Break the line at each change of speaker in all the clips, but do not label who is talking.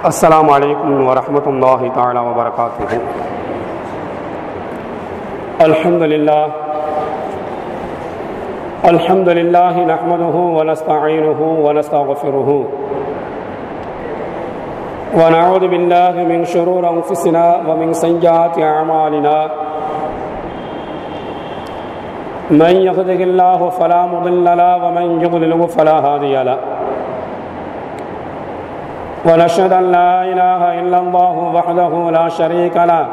अस्सलामु अलैकुम वरहमतुल्लाहि तआला वबरकातुहू। अल्हम्दुलिल्लाह नहमदुहु व नस्तईनुहु व नस्तगफिरुहु व नऊज़ु बिल्लाहि मिन शुरूरि अंफुसिना व मिन सय्यिआति अअमालिना। मन यहदिहिल्लाहु फला मुदिल्ल लहु व मन युद्लिलहु फला हादिय लहु। ونشهد أن لا إله إلا الله وحده لا شريك له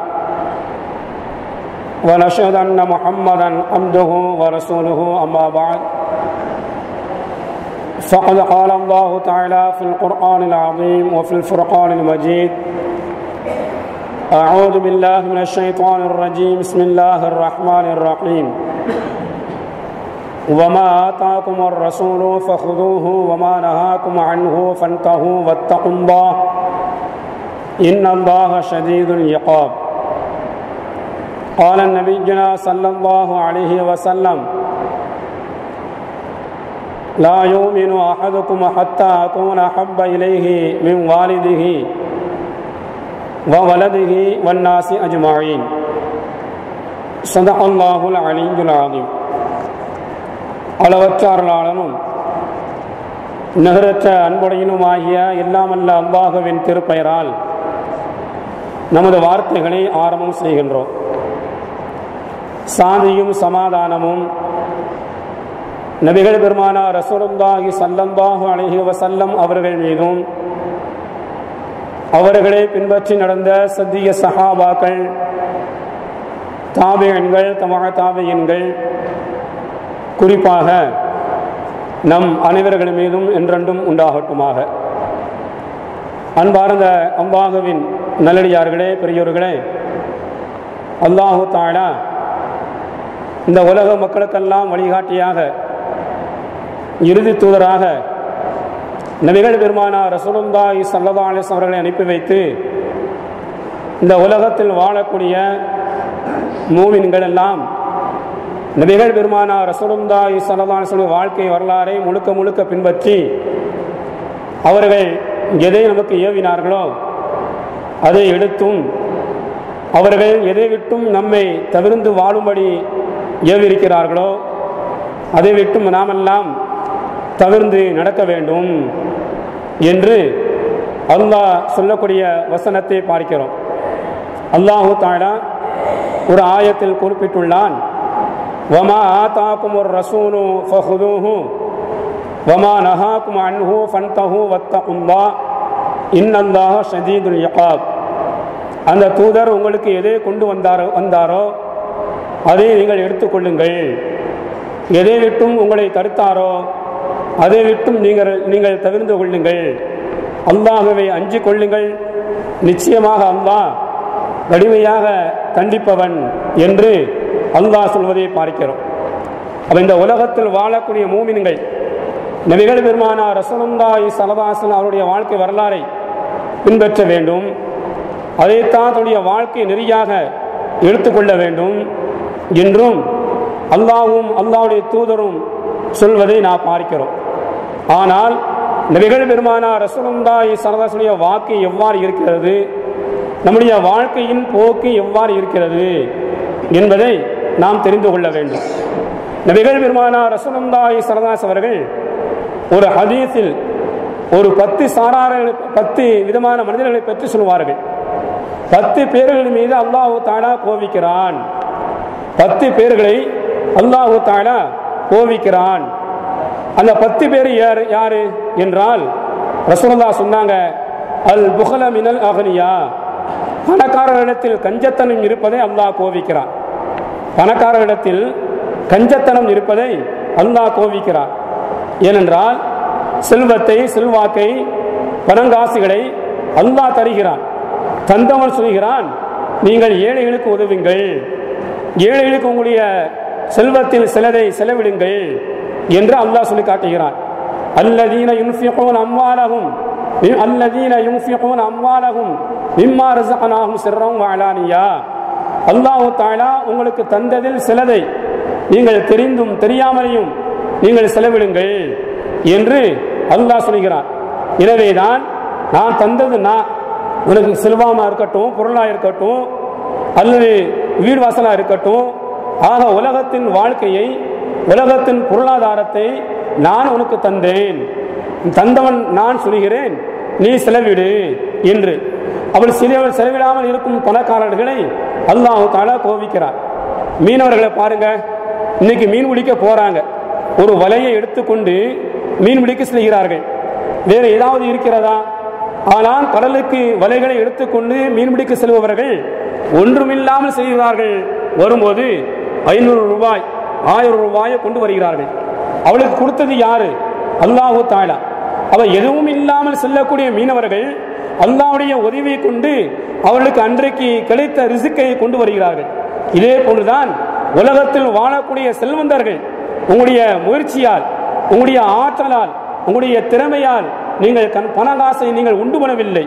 ونشهد أن محمدا عبده ورسوله أما بعد فقد قال الله تعالى في القرآن العظيم وفي الفرقان المجيد: أعوذ بالله من الشيطان الرجيم بسم الله الرحمن الرحيم وما آتاكم الرسول فخذوه وما نهاكم عنه فانتهوا واتقوا الله إن الله شديد العقاب. قال نبينا صلى الله عليه وسلم: لا يؤمن أحدكم حتى أكون أحب إليه من والده وولده والناس أجمعين. صدق الله العلي العظيم. அளவற்ற அருளாளனும் நிகரற்ற அன்புடையனுமாகிய எல்லாமல்ல அல்லாஹ்வின் திருப்பெயரால் நமது வார்த்தைகளை ஆரம்பம் செய்கின்றோம். சாந்தியும் சமாதானமும் நபிகள் பெருமானார் ரசூலுல்லாஹி ஸல்லல்லாஹு அலைஹி வஸல்லம் அவர்கள் மீதும் அவர்களை பின்பற்றி நடந்த சத்திய சஹாபாக்கள், தாபிஈன்கள், தபஅ தாபிஈன்கள், குறிப்பாக நம் அனைவர்கள் மீதும் என்றென்றும் உண்டாகட்டுமாக. அன்பார்ந்த அல்லாஹ்வின் நல்லடியார்களே, பெரியோர்களே, அல்லாஹு தஆலா இந்த உலக மக்களுக்கெல்லாம் வழிகாட்டியாக, இறுதி தூதராக நபிகள் பெருமானார் ரசூலுல்லாஹி ஸல்லல்லாஹு அலைஹி வஸல்லம் அவர்களை அனுப்பி வைத்து இந்த உலகத்தில் வாழக்கூடிய மூமின்கள் எல்லாம் நபிகள் பெருமானார் ரசூலுல்லாஹி ஸல்லல்லாஹு அலைஹி வஸல்லம் வாழ்க்கை வரலாறை முழுக்க முழுக்க பின்பற்றி அவர்கள் எதை நமக்கு ஏவினார்களோ அதை எடுத்தும் அவர்கள் எதை விட்டும் நம்மை தவிர்த்து வாழும்படி ஏவிருக்கிறார்களோ அதை விட்டும் நாமெல்லாம் தவிர்த்து நடக்க வேண்டும் என்று அல்லாஹ் சொல்லக்கூடிய வசனத்தை பார்க்கிறோம். அல்லாஹு தஆலா ஒரு ஆயத்தில் குறிப்பிட்டுள்ளான்: وما آتاكم الرسول فخذوه وما نهاكم عنه فانتهوا واتقوا الله إن الله شديد العقاب. அந்த தூதர் உங்களுக்கு எதை கொண்டு வந்தாரோ அதை நீங்கள் எடுத்துக்கொள்ளுங்கள், எதை விட்டும் உங்களை தடுத்தாரோ அதை விட்டும் நீங்கள் தவிர்த்து கொள்ளுங்கள், அல்லாஹ்வை அஞ்சிக் கொள்ளுங்கள், நிச்சயமாக அல்லாஹ் கடுமையாக கண்டிப்பவன் என்று அல்லாஹ் சொல்வதை பார்க்கிறோம். அப்ப இந்த உலகத்தில் வாழக்கூடிய மூமின்கள் நபிகள் பெருமானார் ரசூலுல்லாஹி ஸல்லல்லாஹு அலைஹி வஸல்லம் அவருடைய வாழ்க்கை வரலாறை பின்பற்ற வேண்டும், அதைத்தான் தன்னுடைய வாழ்க்கை நெறியாக எடுத்துக்கொள்ள வேண்டும் என்றும் அல்லாஹ்வும் அல்லாஹ்வுடைய தூதரும் சொல்வதை நாம் பார்க்கிறோம். ஆனால் நபிகள் பெருமானார் ரசூலுல்லாஹி ஸல்லல்லாஹு அலைஹி வஸல்லம் வாக்கு எவ்வாறு இருக்கிறது, நம்முடைய வாழ்க்கையின் போக்கு எவ்வாறு இருக்கிறது என்பதை நாம் தெரிந்து கொள்ள வேண்டும். நபிகள் பெருமானார் ரசூலுல்லாஹி ஸல்லல்லாஹு அலைஹி அவர்கள் ஒரு ஹதீஸில் ஒரு 10 விதமான மனிதர்களை பற்றி சொல்வார்கள். 10 பேர்கள் மீது அல்லாஹு தஆலா கோபிக்கிறான், 10 பேர்களை அல்லாஹு தஆலா கோபிக்கிறான். அந்த 10 பேர் யாரு என்றால் ரசூலுல்லாஹ் சொன்னாங்க: அல் புகல மினல் அக்னியா, பணக்காரர்களிடத்தில் கஞ்சத்தனம் இருப்பதை அல்லாஹ் கோபிக்கிறான். பணக்காரர்களிடத்தில் கஞ்சத்தனம் இருப்பதை அல்லாஹ் கோபிக்கிறான். ஏனென்றால் செல்வத்தை, செல்வாக்கை, பணங்காசுகளை அல்லாஹ் தருகிறான். தந்தவன் சொல்கிறான்: நீங்கள் ஏழைகளுக்கு உதவுங்கள், ஏழைகளுக்கு உங்களுடைய செல்வத்தில் சிலதை செலவிடுங்கள் என்று அல்லாஹ் சொல்லி காட்டுகிறான். அல்லதீன யுன்ஃபிகூன அம்வாலஹும் மிம்மா ரஸக்னாஹும் சிர்ரன் வ அலானியா. அல்லாஹு தஆலா உங்களுக்கு தந்ததில் சிலதை நீங்கள் தெரிந்தும் தெரியாமலையும் நீங்கள் செலவிடுங்கள் என்று அல்லாஹ் சொல்கிறான். எனவேதான் நான் தந்தது உனக்கு செல்வமா இருக்கட்டும், பொருளா இருக்கட்டும், அல்லது வீடு வாசலா இருக்கட்டும், ஆக உலகத்தின் வாழ்க்கையை, உலகத்தின் பொருளாதாரத்தை நான் உனக்கு தந்தேன், தந்தவன் நான் சொல்கிறேன், நீ செலவிடு என்று. அவள் செலவிடாமல் இருக்கும் பணக்காரர்களை அல்லாஹ் தஆலா கோபிக்கிறார். மீனவர்களை பாருங்க, இன்னைக்கு மீன் பிடிக்க போறாங்க, ஒரு வலையை எடுத்துக்கொண்டு மீன் பிடிக்க செல்கிறார்கள். வேற ஏதாவது இருக்கிறதா? ஆனால் கடலுக்கு வலைகளை எடுத்துக்கொண்டு மீன் பிடிக்க செல்பவர்கள் ஒன்றுமில்லாமல் செய்கிறார்கள். வரும்போது 500 ரூபாய் 1000 ரூபாயை கொண்டு வருகிறார்கள். அவளுக்கு கொடுத்தது யாரு? அல்லாஹ் தஆலா. அவ எதுவும் இல்லாமல் செல்லக்கூடிய மீனவர்கள் அல்லாஹ்வுடைய உதவியை கொண்டு அவர்களுக்கு அன்றைக்கு கிடைத்த ரிஸ்கை கொண்டு வருகிறார்கள். இதே போன்றுதான் உலகத்தில் வாழக்கூடிய செல்வந்தர்கள் உங்களுடைய முயற்சியால், உங்களுடைய ஆற்றலால், உங்களுடைய திறமையால் நீங்கள் பணகாசை நீங்கள் உண்டு பண்ணவில்லை,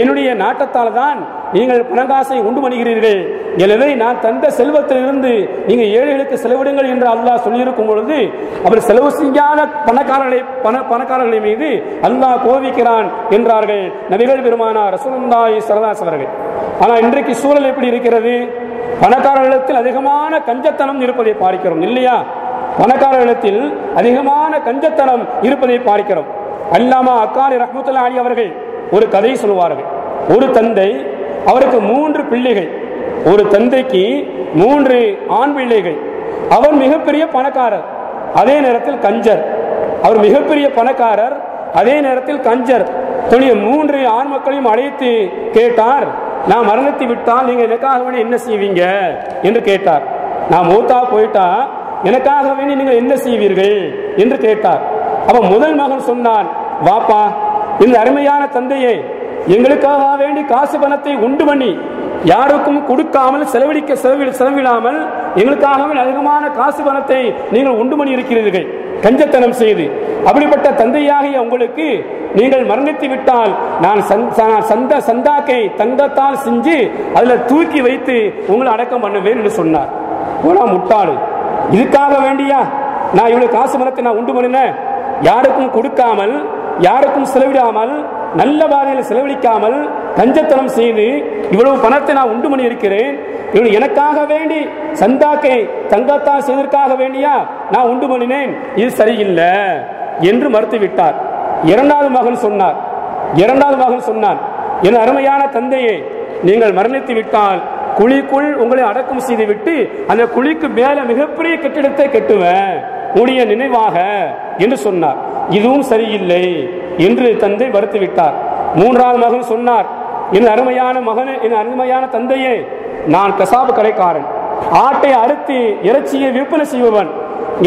என்னுடைய நாட்டத்தால் தான் நீங்கள் பணகாசை உண்டு பண்ணுகிறீர்கள். எனவே நான் தந்த செல்வத்திலிருந்து நீங்கள் ஏழைகளுக்கு செலவிடுங்கள் என்று அல்லாஹ் சொல்லியிருக்கும் பொழுது அவர் செலவு செய்யாத பணக்காரர்களை மீது அல்லாஹ் கோபிக்கிறான் என்றார்கள் நபிகள் பெருமானார் ரசூலுல்லாஹி ஸல்லல்லாஹு அலைஹி வஸல்லம். ஆனால் இன்றைக்கு சூழல் எப்படி இருக்கிறது? பணக்காரர்களிடத்தில் அதிகமான கஞ்சத்தனம் இருப்பதை பார்க்கிறோம், இல்லையா? பணக்காரர்களிடத்தில் அதிகமான கஞ்சத்தனம் இருப்பதை பார்க்கிறோம். அல்லாமா அக்காலி ரஹ்மத்துல்லாஹி அலைஹி அவர்கள் ஒரு கதை சொல்வார்கள். ஒரு தந்தை, அவருக்கு 3 பிள்ளைகள். ஒரு தந்தைக்கு 3 ஆண் பிள்ளைகள். அவர் மிகப்பெரிய பணக்காரர், அதே நேரத்தில் கஞ்சர். அவர் மிகப்பெரிய பணக்காரர், அதே நேரத்தில் கஞ்சர். 3 ஆண் மக்களையும் அழைத்து கேட்டார், நான் மரணத்தை விட்டால் நீங்க எனக்காக வேண்டி என்ன செய்வீங்க என்று கேட்டார். நான் மூத்தா போயிட்டா எனக்காக வேண்டி நீங்கள் என்ன செய்வீர்கள் என்று கேட்டார். அப்ப முதல் மகன் சொன்னான், வாப்பா, இந்த அருமையான தந்தையே, எங்களுக்காக வேண்டி காசு பணத்தை உண்டு பண்ணி யாருக்கும் கொடுக்காமல் செலவிடாமல் எங்களுக்காக அதிகமான காசு பணத்தை நீங்கள் உண்டு பண்ணி இருக்கிறீர்கள் கஞ்சத்தனம் செய்து. அப்படிப்பட்ட தந்தையாகிய உங்களுக்கு நீங்கள் மரணித்து விட்டால் நான் சந்தாக்கை தங்கத்தால் செஞ்சு அதுல தூக்கி வைத்து உங்களை அடக்கம் பண்ணுவேன் என்று சொன்னார். போனா முட்டாளு, இதுக்காக வேண்டியா நான் இவ்வளவு காசு பணத்தை நான் உண்டு பண்ணினேன்? யாருக்கும் கொடுக்காமல், யாருக்கும் செலவிடாமல், நல்ல பாதையில் செலவழிக்காமல் கஞ்சத்தனம் செய்து இவ்வளவு பணத்தை நான் உண்டு பண்ணி இருக்கிறேன். இவன் எனக்காக வேண்டி சந்தாக்கை தங்கத்தால் செய்வதற்காக வேண்டியா நான் உண்டு பண்ணினேன், இது சரியில்லை என்று மறுத்துவிட்டார். இரண்டாவது மகன் சொன்னான், என் அருமையான தந்தையே, நீங்கள் மரணித்து விட்டால் குழிக்குள் உங்களை அடக்கம் செய்து விட்டு அந்த குழிக்கு மேல மிகப்பெரிய கட்டிடத்தை கட்டுவேன் உடைய நினைவாக என்று சொன்னார். இதுவும் சரியில்லை என்று தந்தை மறுத்து விட்டார். மூன்றாவது மகன் சொன்னார், என் அருமையான தந்தையே, நான் கசாபு கடைக்காரன், ஆட்டை அறுத்து இறைச்சியை விற்பனை செய்பவன்.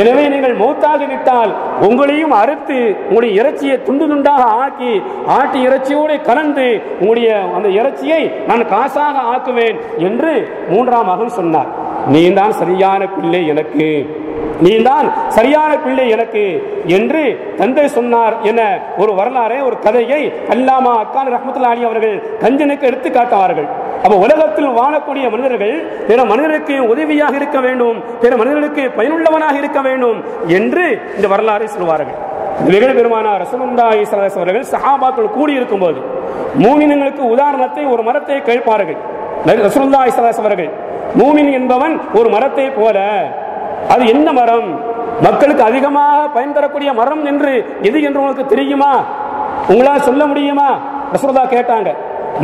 எனவே நீங்கள் மௌத்தாகி விட்டால் உங்களையும் அறுத்து உங்களுடைய இறைச்சியை துண்டு துண்டாக ஆக்கி ஆட்டு இறைச்சியோடு கலந்து உங்களுடைய அந்த இறைச்சியை நான் காசாக ஆக்குவேன் என்று மூன்றாம் மகன் சொன்னார். நீதான் சரியான பிள்ளை எனக்கு, நீதான் சரியான பிள்ளை எனக்கு என்று தந்தை சொன்னார் என ஒரு வரலாறை, ஒரு கதையை அல்லாமா அக்காலி ரஹ்மத்துல்லாஹி அலைஹி அவர்கள் கஞ்சனுக்கு எடுத்து காட்டுவார்கள். அப்ப உலகத்தில் வாழக்கூடிய மனிதர்கள் பிற மனிதருக்கு உதவியாக இருக்க வேண்டும், பிற மனிதர்களுக்கு பயனுள்ளவனாக இருக்க வேண்டும் என்று இந்த வரலாறை சொல்வார்கள். நபிகள் பெருமானார் ரசூலுல்லாஹி ஸல்லல்லாஹு அலைஹி அவர்கள் சஹாபாக்கள் கூடி இருக்கும் போது மூமின்களுக்கு உதாரணத்தை ஒரு மரத்தை கேட்பார்கள். ரசூலுல்லாஹி ஸல்லல்லாஹு அலைஹி அவர்கள், மூமின் என்பவன் ஒரு மரத்தை போல, அது என்ன மரம், மக்களுக்கு அதிகமாக பயன் தரக்கூடிய மரம் என்று எது என்று உங்களுக்கு தெரியுமா, உங்களால் சொல்ல முடியுமா? ரசூலுல்லாஹ் கேட்டாங்க.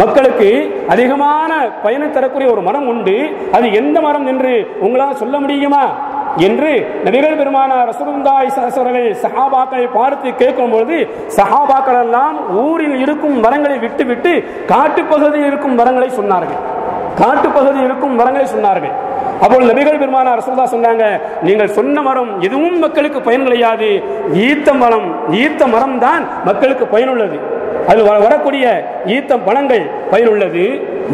மக்களுக்கு அதிகமான பயனை தரக்கூடிய ஒரு மரம் உண்டு, அது எந்த மரம் என்று உங்களால் சொல்ல முடியுமா என்று நபிகள் பெருமானார் ரசூலுல்லாஹி ஸல்லல்லாஹு அலைஹி வஸல்லம் சஹாபாக்களை பார்த்து கேட்கும்போது சஹாபாக்கள் எல்லாம் ஊரில் இருக்கும் மரங்களை விட்டுவிட்டு காட்டுப்பகுதியில் இருக்கும் மரங்களை சொன்னார்கள். அப்போது நபிகள் பெருமானார் ரசூலுல்லாஹ் சொன்னாங்க, நீங்கள் சொன்ன மரம் எதுவும் மக்களுக்கு பயன் கிடையாது, ஈத்த மரம் தான் மக்களுக்கு பயனுள்ளது. அது வரக்கூடிய ஈத்த பழங்கள் பயனுள்ளது,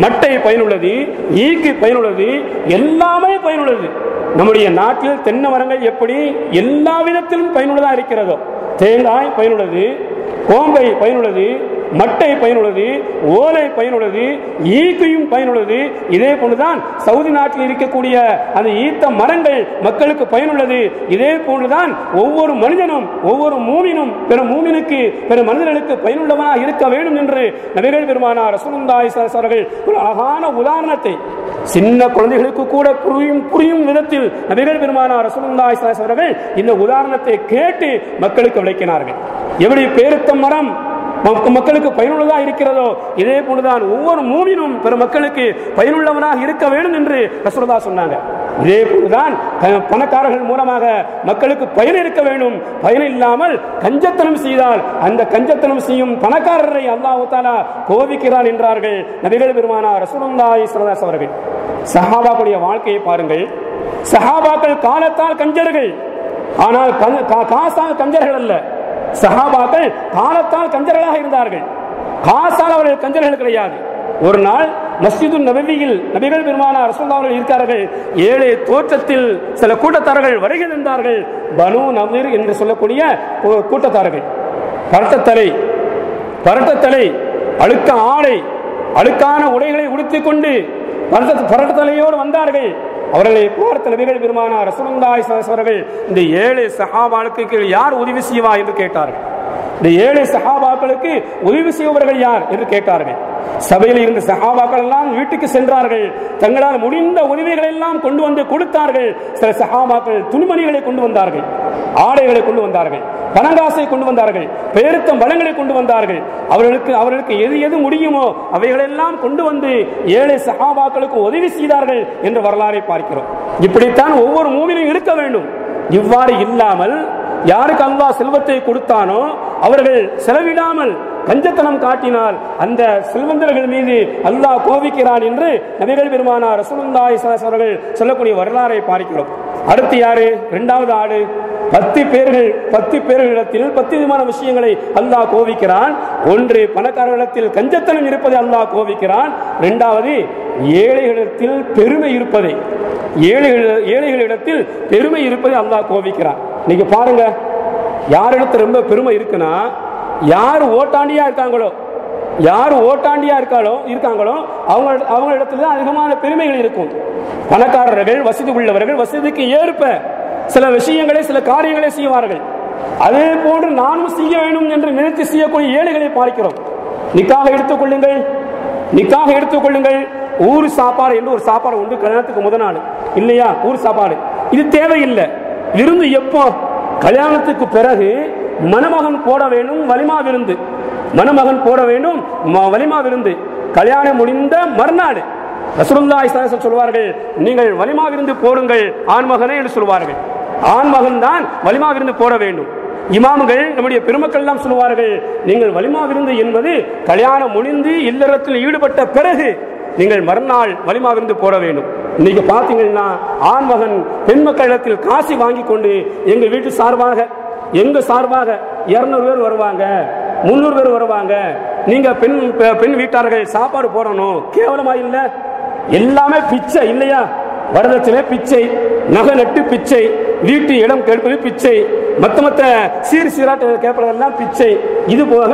மட்டை பயனுள்ளது, ஈக்கு பயனுள்ளது, எல்லாமே பயனுள்ளது. நம்முடைய நாட்டில் தென்னை மரங்கள் எப்படி எல்லா விதத்திலும் பயனுள்ளதா இருக்கிறதோ, தேங்காய் பயனுள்ளது, கோம்பை பயனுள்ளது, மட்டை பயனுள்ளது, ஓலை பயனுள்ளது, ஈக்கையும் பயனுள்ளது. இதே போன்றுதான் சவுதி நாட்டில் இருக்கக்கூடிய அந்த ஈத்த மரங்கள் மக்களுக்கு பயனுள்ளது. இதே போன்றுதான் ஒவ்வொரு மனிதனும், ஒவ்வொரு மூமினும் பிற மூமினுக்கு, பிற மனிதர்களுக்கு பயனுள்ளவனாக இருக்க வேண்டும் என்று நபிகள் பெருமானார் ரசூலுல்லாஹி ஸல்லல்லாஹு அலைஹி வஸல்லம் ஒரு அழகான உதாரணத்தை சின்ன குழந்தைகளுக்கு கூட புரியும் விதத்தில் நபிகள் பெருமானார் ரசூலுல்லாஹி ஸல்லல்லாஹு அலைஹி வஸல்லம் இந்த உதாரணத்தை கேட்டு மக்களுக்கு விளக்கினார்கள். எப்படி பேருத்த மரம் மக்களுக்கு பயனுள்ளதா இருக்கிறதோ இதே போன்றுதான் ஒவ்வொரு மூமினும் பிற மக்களுக்கு பயனுள்ளவனாக இருக்க வேண்டும் என்று ரசூலுல்லாஹ் சொன்னாங்க. இதே போன்றுதான் பணக்காரர்கள் மூலமாக மக்களுக்கு பயன் இருக்க வேண்டும். பயன் இல்லாமல் கஞ்சத்தனம் செய்தால் அந்த கஞ்சத்தனம் செய்யும் பணக்காரரை அல்லாஹ் தஆலா கோபிக்கிறான் என்றார்கள் நபிகள் பெருமானார் ரசூலுல்லாஹி ஸல்லல்லாஹு அலைஹி வஸல்லம். சஹாபாக்களுடைய வாழ்க்கையை பாருங்கள். சஹாபாக்கள் காலத்தால் கஞ்சர்கள், ஆனால் காசால் கஞ்சர்கள் அல்ல. சஹாபாக்கள் காலத்தால் கஞ்சர்களாக இருந்தார்கள், காசால் அவர்கள் கஞ்சர்கள் கிடையாது. ஒரு நாள் மஸ்ஜிது நபவியில் நபிகள் பெருமானார் ரசூலுல்லாஹி அவர்கள் இருக்கிறார்கள். ஏழை தோற்றத்தில் சில கூட்டத்தார்கள் வருகை தந்தார்கள். பனு நவீர் என்று சொல்லக்கூடிய கூட்டத்தார்கள். பரட்டத்தலை, அழுக்க ஆடை, அழுக்கான உடைகளை உடுத்திக் கொண்டு பரட்டத்தலையோடு வந்தார்கள். அவர்களை பார்த்த நபிகள் பெருமானார் ரசூலுல்லாஹி ஸல்லல்லாஹு அலைஹி வஸல்லம் இந்த ஏழை சஹாபாக்களுக்கு யார் உதவி செய்வா என்று கேட்டார்கள். இந்த ஏழை சஹாபாக்களுக்கு உதவி செய்வர்கள் யார் என்று கேட்டார்கள். சபையில் இருந்த சஹாபாக்கள் எல்லாம் வீட்டுக்கு சென்றார்கள். தங்களால் முடிந்த உதவிகளை எல்லாம் கொண்டு வந்து கொடுத்தார்கள். சில சஹாபாக்கள் துணிமணிகளை கொண்டு வந்தார்கள், ஆடைகளை கொண்டு வந்தார்கள், பணங்காசை கொண்டு வந்தார்கள், பெயர்த்தம் வளங்களை கொண்டு வந்தார்கள். அவர்களுக்கு எது முடியுமோ அவைகளெல்லாம் கொண்டு வந்து ஏழை சஹாபாக்களுக்கு உதவி செய்தார்கள் என்ற வரலாறை பார்க்கிறோம். இப்படித்தான் ஒவ்வொரு மூமினும் இருக்க வேண்டும். இவ்வாறு இல்லாமல் யாருக்கு அல்லாஹ் செல்வத்தை கொடுத்தானோ அவர்கள் செலவிடாமல் கஞ்சத்தனம் காட்டினால் அந்த செல்வந்தர்கள் மீது அல்லாஹ் கோபிக்கிறான் என்று நபிகள் பெருமானார் ரசூலுல்லாஹி ஸல்லல்லாஹு அலைஹி வஸல்லம் சொல்லக்கூடிய வரலாறை பார்க்கிறோம். அடுத்து யாரு? இரண்டாவது ஆடு. 10 பேர்களிடத்தில் 10 விதமான விஷயங்களை அல்லாஹ் கோபிக்கிறான். ஒன்று, பணக்காரர்களிடத்தில் கஞ்சத்தனம் இருப்பதை அல்லாஹ் கோபிக்கிறான். இரண்டாவது, ஏழைகளிடத்தில் பெருமை இருப்பதை, ஏழைகளிடத்தில் பெருமை இருப்பதை அல்லாஹ் கோபிக்கிறான். நீங்க பாருங்க, யாரிடத்தில் ரொம்ப பெருமை இருக்குன்னா, யார் ஓட்டாண்டியா இருக்காங்களோ அவங்க இடத்துல அதிகமான பெருமைகள் இருக்கும். பணக்காரர்கள், வசதி உள்ளவர்கள் வசதிக்கு ஏற்ப சில விஷயங்களை, சில காரியங்களை செய்வார்கள். அதே போன்று நானும் செய்ய வேண்டும் என்று நினைத்து செய்யக்கூடிய ஏழைகளை பார்க்கிறோம். நிக்காக எடுத்துக்கொள்ளுங்கள். ஊர் சாப்பாடு என்று ஒரு சாப்பாடு உண்டு கல்யாணத்துக்கு முதல் நாள், இல்லையா? ஊர் சாப்பாடு இது தேவையில்லை. விருந்து எப்போ? கல்யாணத்துக்கு பிறகு மணமகன் போட வேண்டும் வலிமா விருந்து, கல்யாணம் முடிந்த மறுநாள் ரசூலுல்லாஹி ஸல்லல்லாஹு அலைஹி வஸல்லம் சொல்வார்கள், நீங்கள் வலிமா விருந்து போடுங்கள் ஆண்மகனே என்று சொல்வார்கள். ஆண்மகன் தான் வலிமா விருந்து போட வேண்டும். இமாம்கள், நம்முடைய பெருமக்கள் எல்லாம் சொல்வார்கள், நீங்கள் வலிமா விருந்து என்பது கல்யாணம் முடிந்து இல்லறத்தில் ஈடுபட்ட பிறகு நீங்கள் மறுநாள் வலிமா விருந்து போட வேண்டும். இன்னைக்கு பாத்தீங்கன்னா ஆண்மகன் பெண் மக்களிடத்தில் காசி வாங்கி கொண்டு எங்க வீட்டு சார்பாக 200 பேர் வருவாங்க, 300 பேர் வருவாங்க, நீங்க பெண் வீட்டார்கள் சாப்பாடு போடணும். கேவலமா இல்ல? எல்லாமே பிச்சை இல்லையா? வரதட்சணை பிச்சை, நகை நட்டு பிச்சை, வீட்டு இடம் கேட்பது பிச்சை, மத்த சீராட்டு கேட்பதெல்லாம் பிச்சை. இது போக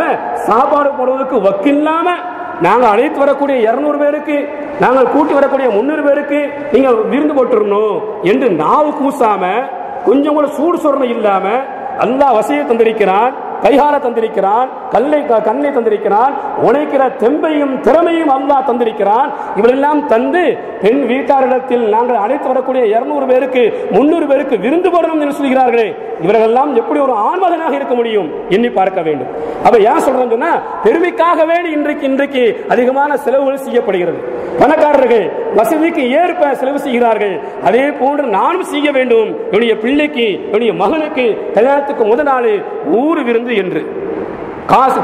சாப்பாடு போடுவதற்கு வக்கில்லாம நாங்கள் அழைத்து வரக்கூடிய 200 பேருக்கு, நாங்கள் கூட்டி வரக்கூடிய 300 பேருக்கு நீங்க விருந்து போட்டுறணும் என்று நாவு கூசாம, கொஞ்சம் கூட சூடு சொரணை இல்லாம அல்லாஹ் வசையை தந்திருக்கிறான், கைகால தந்திருக்கிறான், கண்ணை தந்திருக்கிறான், உழைக்கிற தெம்பையும் திறமையும் அல்லாஹ் தந்திருக்கிறான். இவளெல்லாம் தந்து பெண் வீட்டாரிடத்தில் நாங்கள் அழைத்து வரக்கூடிய 200 பேருக்கு 300 பேருக்கு விருந்து போடணும் என்று சொல்கிறார்களே, இவர்களெல்லாம் எப்படி ஒரு ஆண்மகனாக இருக்க முடியும்? எண்ணி பார்க்க வேண்டும். அப்ப ஏன் சொல்றேன்னு சொன்னா, பெருமைக்காகவே இன்றைக்கு அதிகமான செலவுகள் செய்யப்படுகிறது. பணக்காரர்கள் வசதிக்கு ஏற்ப செலவு செய்கிறார்கள். அதே போன்று நானும் செய்ய வேண்டும். என்னுடைய பிள்ளைக்கு, என்னுடைய மகனுக்கு கல்யாணத்துக்கு முதல் நாள் ஊர் விருந்து என்று காசு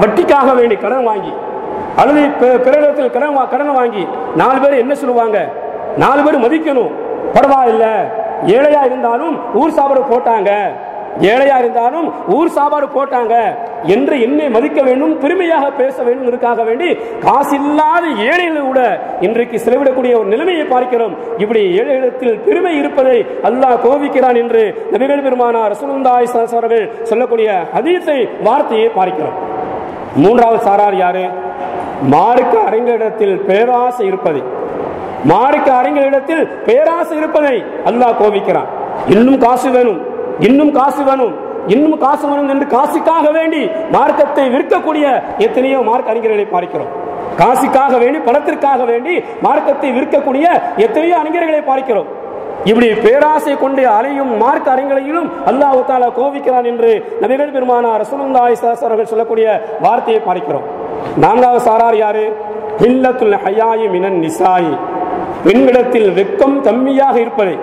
வட்டிக்காக வேண்டி கடன் வாங்கி, அல்லது பிறரிடத்தில் கடன் வாங்கி 4 பேர் என்ன சொல்லுவாங்க? 4 பேர் மதிக்கணும். பரவாயில்ல, ஏழையா இருந்தாலும் ஊர் சாப்பாடு போட்டாங்க என்று என்னை மதிக்க வேண்டும், பெருமையாக பேச வேண்டும். இதற்காக வேண்டி காசு இல்லாத ஏழைகளை கூட இன்றைக்கு செலவிடக்கூடிய ஒரு நிலைமையை பார்க்கிறோம். இப்படி ஏழைகளிடத்தில் பெருமை இருப்பதை அல்லாஹ் கோபிக்கிறான் என்று நபிகள் பெருமானார் ரசூலுல்லாஹி ஸல்லல்லாஹு அலைஹி வஸல்லம் சொல்லக்கூடிய ஹதீஸை, வார்த்தையை பார்க்கிறோம். மூன்றாவது சாரார் யாரு? மார்க்க அறிஞரிடத்தில் பேராசை இருப்பதை, மார்க்க அறிஞரிடத்தில் பேராசை இருப்பதை அல்லாஹ் கோபிக்கிறான். இன்னும் காசு வேணும், இன்னும் காசு வேணும், இன்னும் காசு வேணும் என்று காசுக்காக வேண்டி மார்க்கத்தை விற்கக்கூடிய எத்தனையோ மார்க்க அறிஞர்களை பார்க்கிறோம். காசுக்காக வேண்டி, பணத்திற்காக வேண்டி மார்க்கத்தை விற்கக்கூடிய எத்தனையோ அறிஞர்களை பார்க்கிறோம். இப்படி பேராசை கொண்டு அலையும் மார்க்க அறிஞர்களையும் அல்லாஹ் தஆலா கோபிக்கிறான் என்று நபிகள் பெருமானார் ரசூலுல்லாஹி ஸல்லல்லாஹு அலைஹி வஸல்லம் சொல்லக்கூடிய வார்த்தையை பார்க்கிறோம். நான்காவது சாரார் யாரு? ஹில்லத்துல் ஹயாயி மினன் நிசாயி, பெண்களிடத்தில் வெட்கம் கம்மியாக இருப்பதை,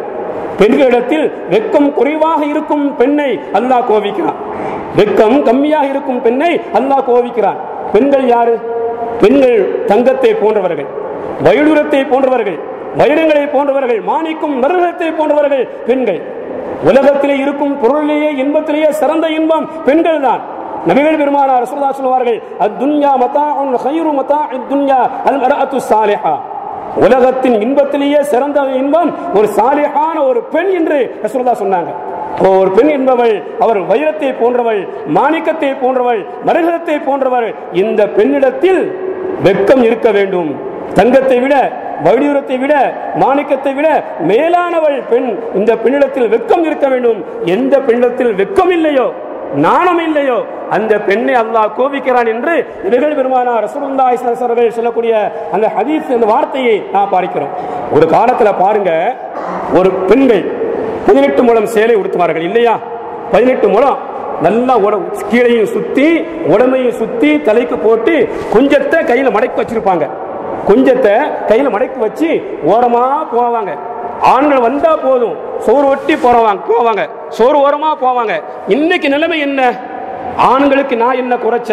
பெண்களிடத்தில் வெட்கம் குறைவாக இருக்கும் பெண்ணை அல்லாஹ் கோபிக்கிறான். வெட்கம் கம்மியாக இருக்கும் பெண்ணை அல்லாஹ் கோபிக்கிறான். பெண்கள் யாரு? பெண்கள் தங்கத்தை போன்றவர்கள், வைடூரத்தை போன்றவர்கள், வைரங்களை போன்றவர்கள், மாணிக்கும் மரகதத்தை போன்றவர்கள் பெண்கள். உலகத்திலே இருக்கும் பொருளிலேயே இன்பத்திலேயே சிறந்த இன்பம் பெண்கள் தான். நபிகள் பெருமானார் ரசூலுல்லாஹி சொல்வார்கள், அத்துன்யா மதாஉன் கைரு மதாஇத் துன்யா அல் மர்அத்து ஸாலிஹா, உலகத்தின் இன்பத்திலேயே சிறந்த இன்பம் ஒரு சாலிஹான ஒரு பெண் என்று ரசூலுல்லாஹ் சொன்னாங்க. ஒரு பெண் என்பவள் அவர் வைரத்தை போன்றவள், மாணிக்கத்தை போன்றவள், மரகதத்தை போன்றவள். இந்த பெண்ணிடத்தில் வெட்கம் இருக்க வேண்டும். தங்கத்தை விட, வைடூரத்தை விட, மாணிக்கத்தை விட மேலானவள் பெண். இந்த பெண்ணிடத்தில் வெட்கம் இருக்க வேண்டும். எந்த பெண்ணிடத்தில் வெட்கம் இல்லையோ, நாணம் இல்லையோ, அந்த பெண்ணை அல்லாஹ் கோபிக்கிறான் என்று நபிகள் பெருமானார் ரசூலுல்லாஹி ஸல்லல்லாஹு அலைஹி வஸல்லம் சொல்லக்கூடிய அந்த ஹதீஸ், அந்த வார்த்தையை நான் பார்க்கிறோம். ஒரு காலத்துல பாருங்க, ஒரு பெண்கள் 18 முழம் சேலை உடுத்துவார்கள் இல்லையா? 18 முழம் நல்லா கீழையும் சுத்தி, உடம்பையும் சுத்தி, தலைக்கு போட்டு கொஞ்சத்தை கையில மடக்கி வச்சிருப்பாங்க. கொஞ்சத்தை கையில மடக்கி வச்சு ஓரமா போவாங்க. ஆண்கள் வந்தா போதும், சோறு ஒட்டி போவாங்க, சோறு ஓரமா போவாங்க. இன்னைக்கு நிலைமை என்ன? ஆண்களுக்கு நான் என்ன குறைச்ச,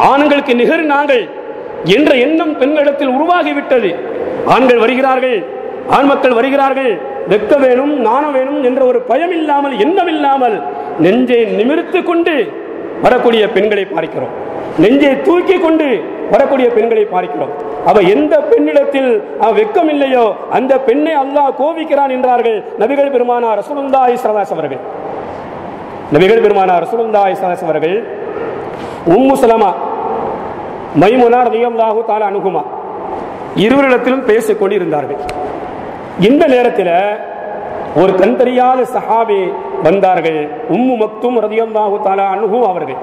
ஆண்களுக்கு நிகர் நாங்கள் என்ற எண்ணம் பெண்களிடத்தில் உருவாகிவிட்டது. ஆண்கள் வருகிறார்கள், ஆண் மக்கள் வருகிறார்கள், வெட்க வேணும், நாணம் வேணும் என்ற ஒரு பயம் இல்லாமல், எண்ணம் இல்லாமல் நெஞ்சை நிமிர்த்து கொண்டு வரக்கூடிய பெண்களை பார்க்கிறோம். நெஞ்சை தூக்கி கொண்டு வரக்கூடிய பெண்களை பார்க்கிறோம். அவ எந்த பெண்ணிடத்தில் வெட்கம் இல்லையோ அந்த பெண்ணை அல்லாஹ் கோபிக்கிறான் என்றார்கள் நபிகள் பெருமானார் ரசூலுல்லாஹி ஸல்லல்லாஹு அலைஹி வஸல்லம். நபிகள் பெருமானார் ரசூலுல்லாஹி ஸல்லல்லாஹு அலைஹி வஸல்லம் உம்மு சலமா, மைமுனா ரலியல்லாஹு தஆலா அன்ஹுமா இருவரிடத்திலும் பேசிக் கொண்டிருந்தார்கள். இந்த நேரத்தில் ஒரு கண் தெரியாத சஹாபி வந்தார்கள், உம்மு மக்தூம் ரலியல்லாஹு தஆலா அன்ஹு அவர்கள்.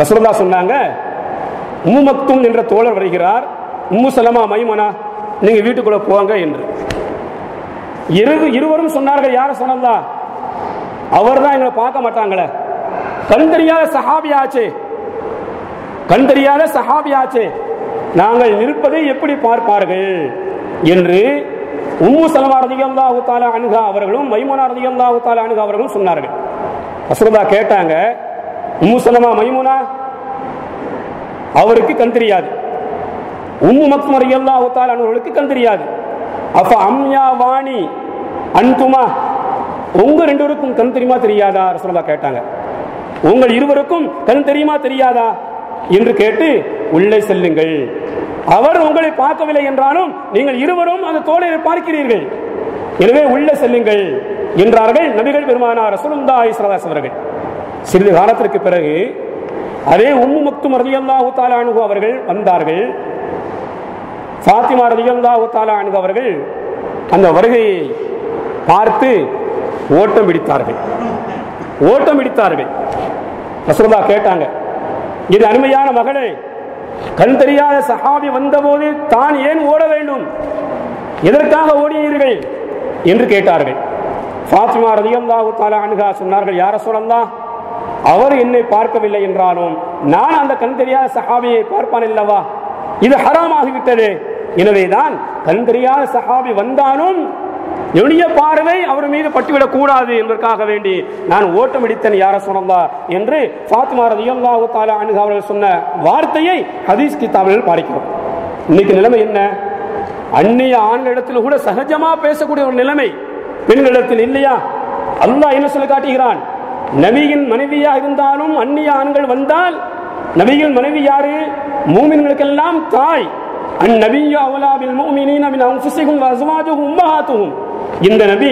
ரசூலுல்லாஹ் சொன்னாங்க, உம்மு மக்தூம் என்ற தோழர் வருகிறார், உம்மு சலமா, மைமுனா நீங்க வீட்டுக்குள்ள போங்க என்று. இருவரும் சொன்னார்கள், யார சொன்னா அவர் தான் எங்களை பார்க்க மாட்டாங்களே, கண் தெரியாத சஹாபியாச்சே, கண் தெரியாத சஹாபியாச்சே, நாங்கள் நிற்பதை எப்படி பார்ப்பார்கள் என்று உம்மு சலமா ரலியல்லாஹு தஆலா அன்ஹா அவர்களும் மைமுனா ரலியல்லாஹு தஆலா அன்ஹா அவர்களும் சொன்னார்கள். ரசூலுல்லாஹ் கேட்டாங்க, உம்மு சலமா, மைமுனா அவருக்கு கண் தெரியாது, உம்மு மக்தூம் ரலியல்லாஹு தஆலா அன்ஹுவுக்கு கண் தெரியாது. அஃப அம்யா வாணி அன்துமா, உங்க ரெண்டு பேருக்கும் கண் தெரியுமா தெரியாதா? ரசூலுல்லாஹ் கேட்டாங்க, உங்கள் இருவருக்கும் கண் தெரியுமா தெரியாதா என்று கேட்டு உள்ளே செல்லுங்கள். அவர் உங்களை பார்க்கவில்லை என்றாலும் நீங்கள் இருவரும் அந்த தோழரை பார்க்கிறீர்கள், எனவே உள்ளே செல்லுங்கள் என்றார்கள் நபிகள் பெருமானார் ரசூலுல்லாஹி ஸல்லல்லாஹு அலைஹி வஸல்லம். சிறிது காலத்திற்கு பிறகு அதே உம்மு மக்தூம் ரலியல்லாஹு தஆலா அன்ஹு அவர்கள் வந்தார்கள். ஃபாத்திமா ரலியல்லாஹு தஆலா அன்ஹு அவர்கள் அந்த வருகையை பார்த்து ஓட்டம் பிடித்தார்கள். ரசூலுல்லாஹ் கேட்டாங்க, இது அருமையான மகளே, கண் தெரியாத சஹாபி வந்தபோது தான் ஏன் ஓட வேண்டும், எதற்காக ஓடினீர்கள் என்று கேட்டார்கள். ஃபாத்திமா ரலியல்லாஹு தஆலா அன்ஹா சொன்னார்கள், யா ரசூலல்லாஹ், அவர் என்னை பார்க்கவில்லை என்றாலும் நான் அந்த கண் தெரியாத சஹாபியை பார்ப்பான் அல்லவா, இது ஹராம் ஆகிவிட்டது. எனவேதான் கண் தெரியாத சஹாபி வந்தாலும் என்னுடைய பார்வை அவர் மீது பட்டுவிடக் கூடாது என்பதற்காக வேண்டி நான் ஓட்டம் அடித்தேன் யா ரசூலல்லாஹ் என்று ஃபாத்திமா ரலியல்லாஹு தஆலா அன்ஹா அவர்கள் சொன்ன வார்த்தையை ஹதீஸ் கிதாபில் பார்க்கிறோம். இன்னைக்கு நிலைமை என்ன? அந்நிய ஆண்களிடத்தில் கூட சகஜமா பேசக்கூடிய ஒரு நிலைமை பெண்களிடத்தில் இல்லையா? அல்லாஹ் என்ன சொல்லி காட்டுகிறான், நபியின் மனைவியா இருந்தாலும் அந்நிய ஆண்கள் வந்தால், நபியின் மனைவி யாரு? மூமின்களுக்கெல்லாம் தாய். அந்நபியு அவ்லா பில் முஃமினீன மின் அன்ஃபுஸிஹிம் வ அஸ்வாஜுஹும் உம்மஹாத்துஹும். இந்த நபி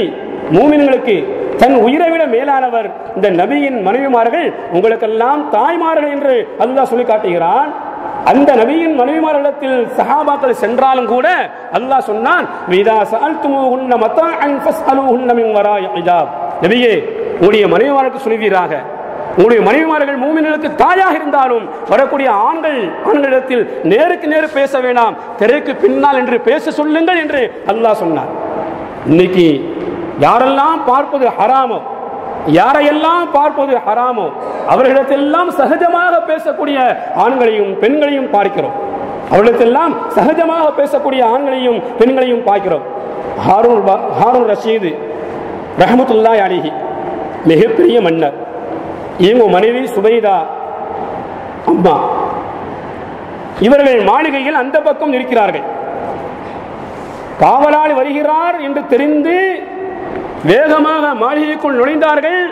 மூமின்களுக்கு தன் உயிரை விட மேலானவர் இந்த நபியின் மனைவிமார்கள் உங்களுக்கெல்லாம் தாய்மார்கள் என்று அல்லாஹ் சொல்லி காட்டுகிறான். அந்த நபியின் மனைவிமார்களிடத்தில் சஹாபாக்கள் சென்றாலும் கூட அல்லாஹ் சொன்னான், நபியே உங்களுடைய மனைவிமாருக்கு சொல்வீராக, உங்களுடைய மனைவிமார்கள் மூமின்களுக்கு தாயாக இருந்தாலும் வரக்கூடிய ஆண்களிடத்தில் நேருக்கு நேரு பேச வேண்டாம், திரைக்கு பின்னால் என்று பேச சொல்லுங்கள் என்று அல்லாஹ் சொன்னார். இன்னைக்கு யாரெல்லாம் பார்ப்பது ஹராமோ, யாரையெல்லாம் பார்ப்பது ஹராமோ அவர்களிடத்தெல்லாம் சகஜமாக பேசக்கூடிய ஆண்களையும் பெண்களையும் பார்க்கிறோம். அவர்களிடத்தெல்லாம் சகஜமாக பேசக்கூடிய ஆண்களையும் பெண்களையும் பார்க்கிறோம். ஹாரூன் ரஷீது ரஹ்மத்துல்லாஹி அலைஹி மிகப்பெரிய மன்னர். இவங்க மனைவி சுபைதா அம்மா. இவர்கள் மாளிகையில் அந்த பக்கம் இருக்கிறார்கள். காவலாளி வருகிறார் என்று தெரிந்து வேகமாக மாளிகைக்குள் நுழைந்தார்கள்.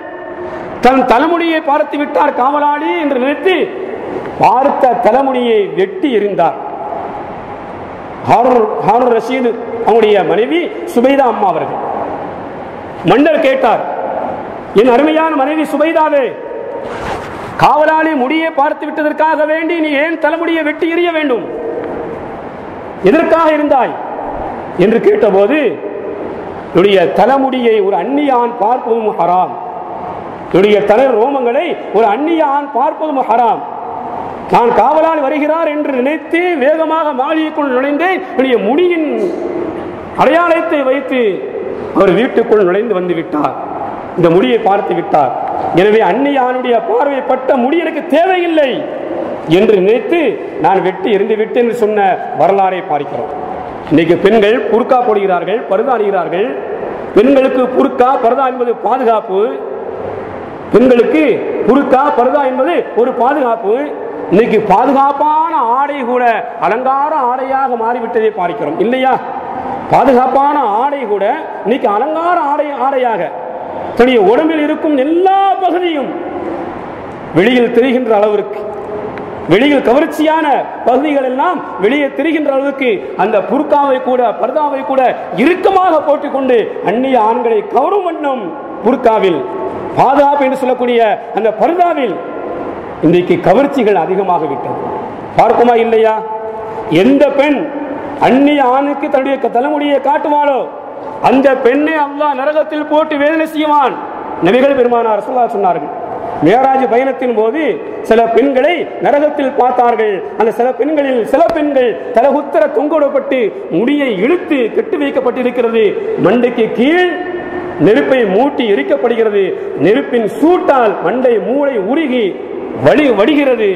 தன் தலைமுடியை பார்த்து விட்டார் காவலாளி என்று நினைத்து பார்த்த தலைமுடியை வெட்டி எறிந்தார். ஹாரூன் ரஷீது அவருடைய மனைவி சுபைதா அம்மா அவர்கள். மன்னர் கேட்டார், என் அருமையான மனைவி சுபைதாவே, காவலாளி முடியை பார்த்து விட்டதற்காக வேண்டி நீ ஏன் தலைமுடியை வெட்டி எறிய வேண்டும்? எதற்காக இருந்தாய் என்று கேட்டபோது, என்னுடைய தலைமுடியை ஒரு அந்நிய ஆண் பார்ப்பதும் ஹராம், என்னுடைய தலை ரோமங்களை ஒரு அந்நிய ஆண் பார்ப்பதும் ஹராம். நான் காவலாளி வருகிறார் என்று நினைத்து வேகமாக மாளிகைக்குள் நுழைந்தேன். என்னுடைய முடியின் அடையாளத்தை வைத்து அவர் வீட்டுக்குள் நுழைந்து வந்து விட்டார். இந்த முடியை பார்த்து விட்டார். எனவே அந்நிய ஆணுடைய பார்வைப்பட்ட முடி எனக்கு தேவையில்லை என்று நினைத்து நான் வெட்டி எறிந்து விட்டு என்று சொன்ன வரலாறை பார்க்கிறோம். இன்னைக்கு பெண்கள் புர்கா போடுகிறார்கள், பர்தா அணிகிறார்கள். பெண்களுக்கு புர்கா பர்தா என்பது பாதுகாப்பு. பெண்களுக்கு புர்கா பர்தா என்பது ஒரு பாதுகாப்பு. இன்னைக்கு பாதுகாப்பான ஆடை கூட அலங்கார ஆடையாக மாறிவிட்டதை பார்க்கிறோம் இல்லையா? பாதுகாப்பான ஆடை கூட இன்னைக்கு அலங்கார ஆடையாக தன்னுடைய உடம்பில் இருக்கும் எல்லா பகுதியும் வெளியில் தெரிகின்ற அளவிற்கு, வெளியில் கவர்ச்சியான பகுதிகள் எல்லாம் வெளியே தெரிகின்ற அளவுக்கு அந்த புர்காவை கூட பர்தாவை கூட இறுக்கமாக போட்டுக்கொண்டு அந்நிய ஆண்களை கவரும் வண்ணம் புர்காவில் பாதுகாப்பு என்று சொல்லக்கூடிய அந்த பர்தாவில் இன்றைக்கு கவர்ச்சிகள் அதிகமாக விட்டது. பார்க்குமா இல்லையா? எந்த பெண் அந்நிய ஆணுக்கு தன்னுடைய தலைமுடியை காட்டுவாளோ அந்த பெண்ணை அல்லாஹ் நரகத்தில் போட்டு வேதனை செய்வான். நபிகள் பெருமானார் ரசூலுல்லாஹ் சொன்னார்கள், மேராஜ் பயணத்தின் போது சில பெண்களை நரகத்தில் பார்த்தார்கள். அந்த சில பெண்கள் தலகுத்தர தொங்கோடப்பட்டு முடியை இழுத்து கெட்டு வைக்கப்பட்டிருக்கிறது. மண்டைக்கு கீழ் நெருப்பை மூட்டி எரிக்கப்படுகிறது. நெருப்பின் சூட்டால் மண்டை மூளை உருகி வடிகிறது.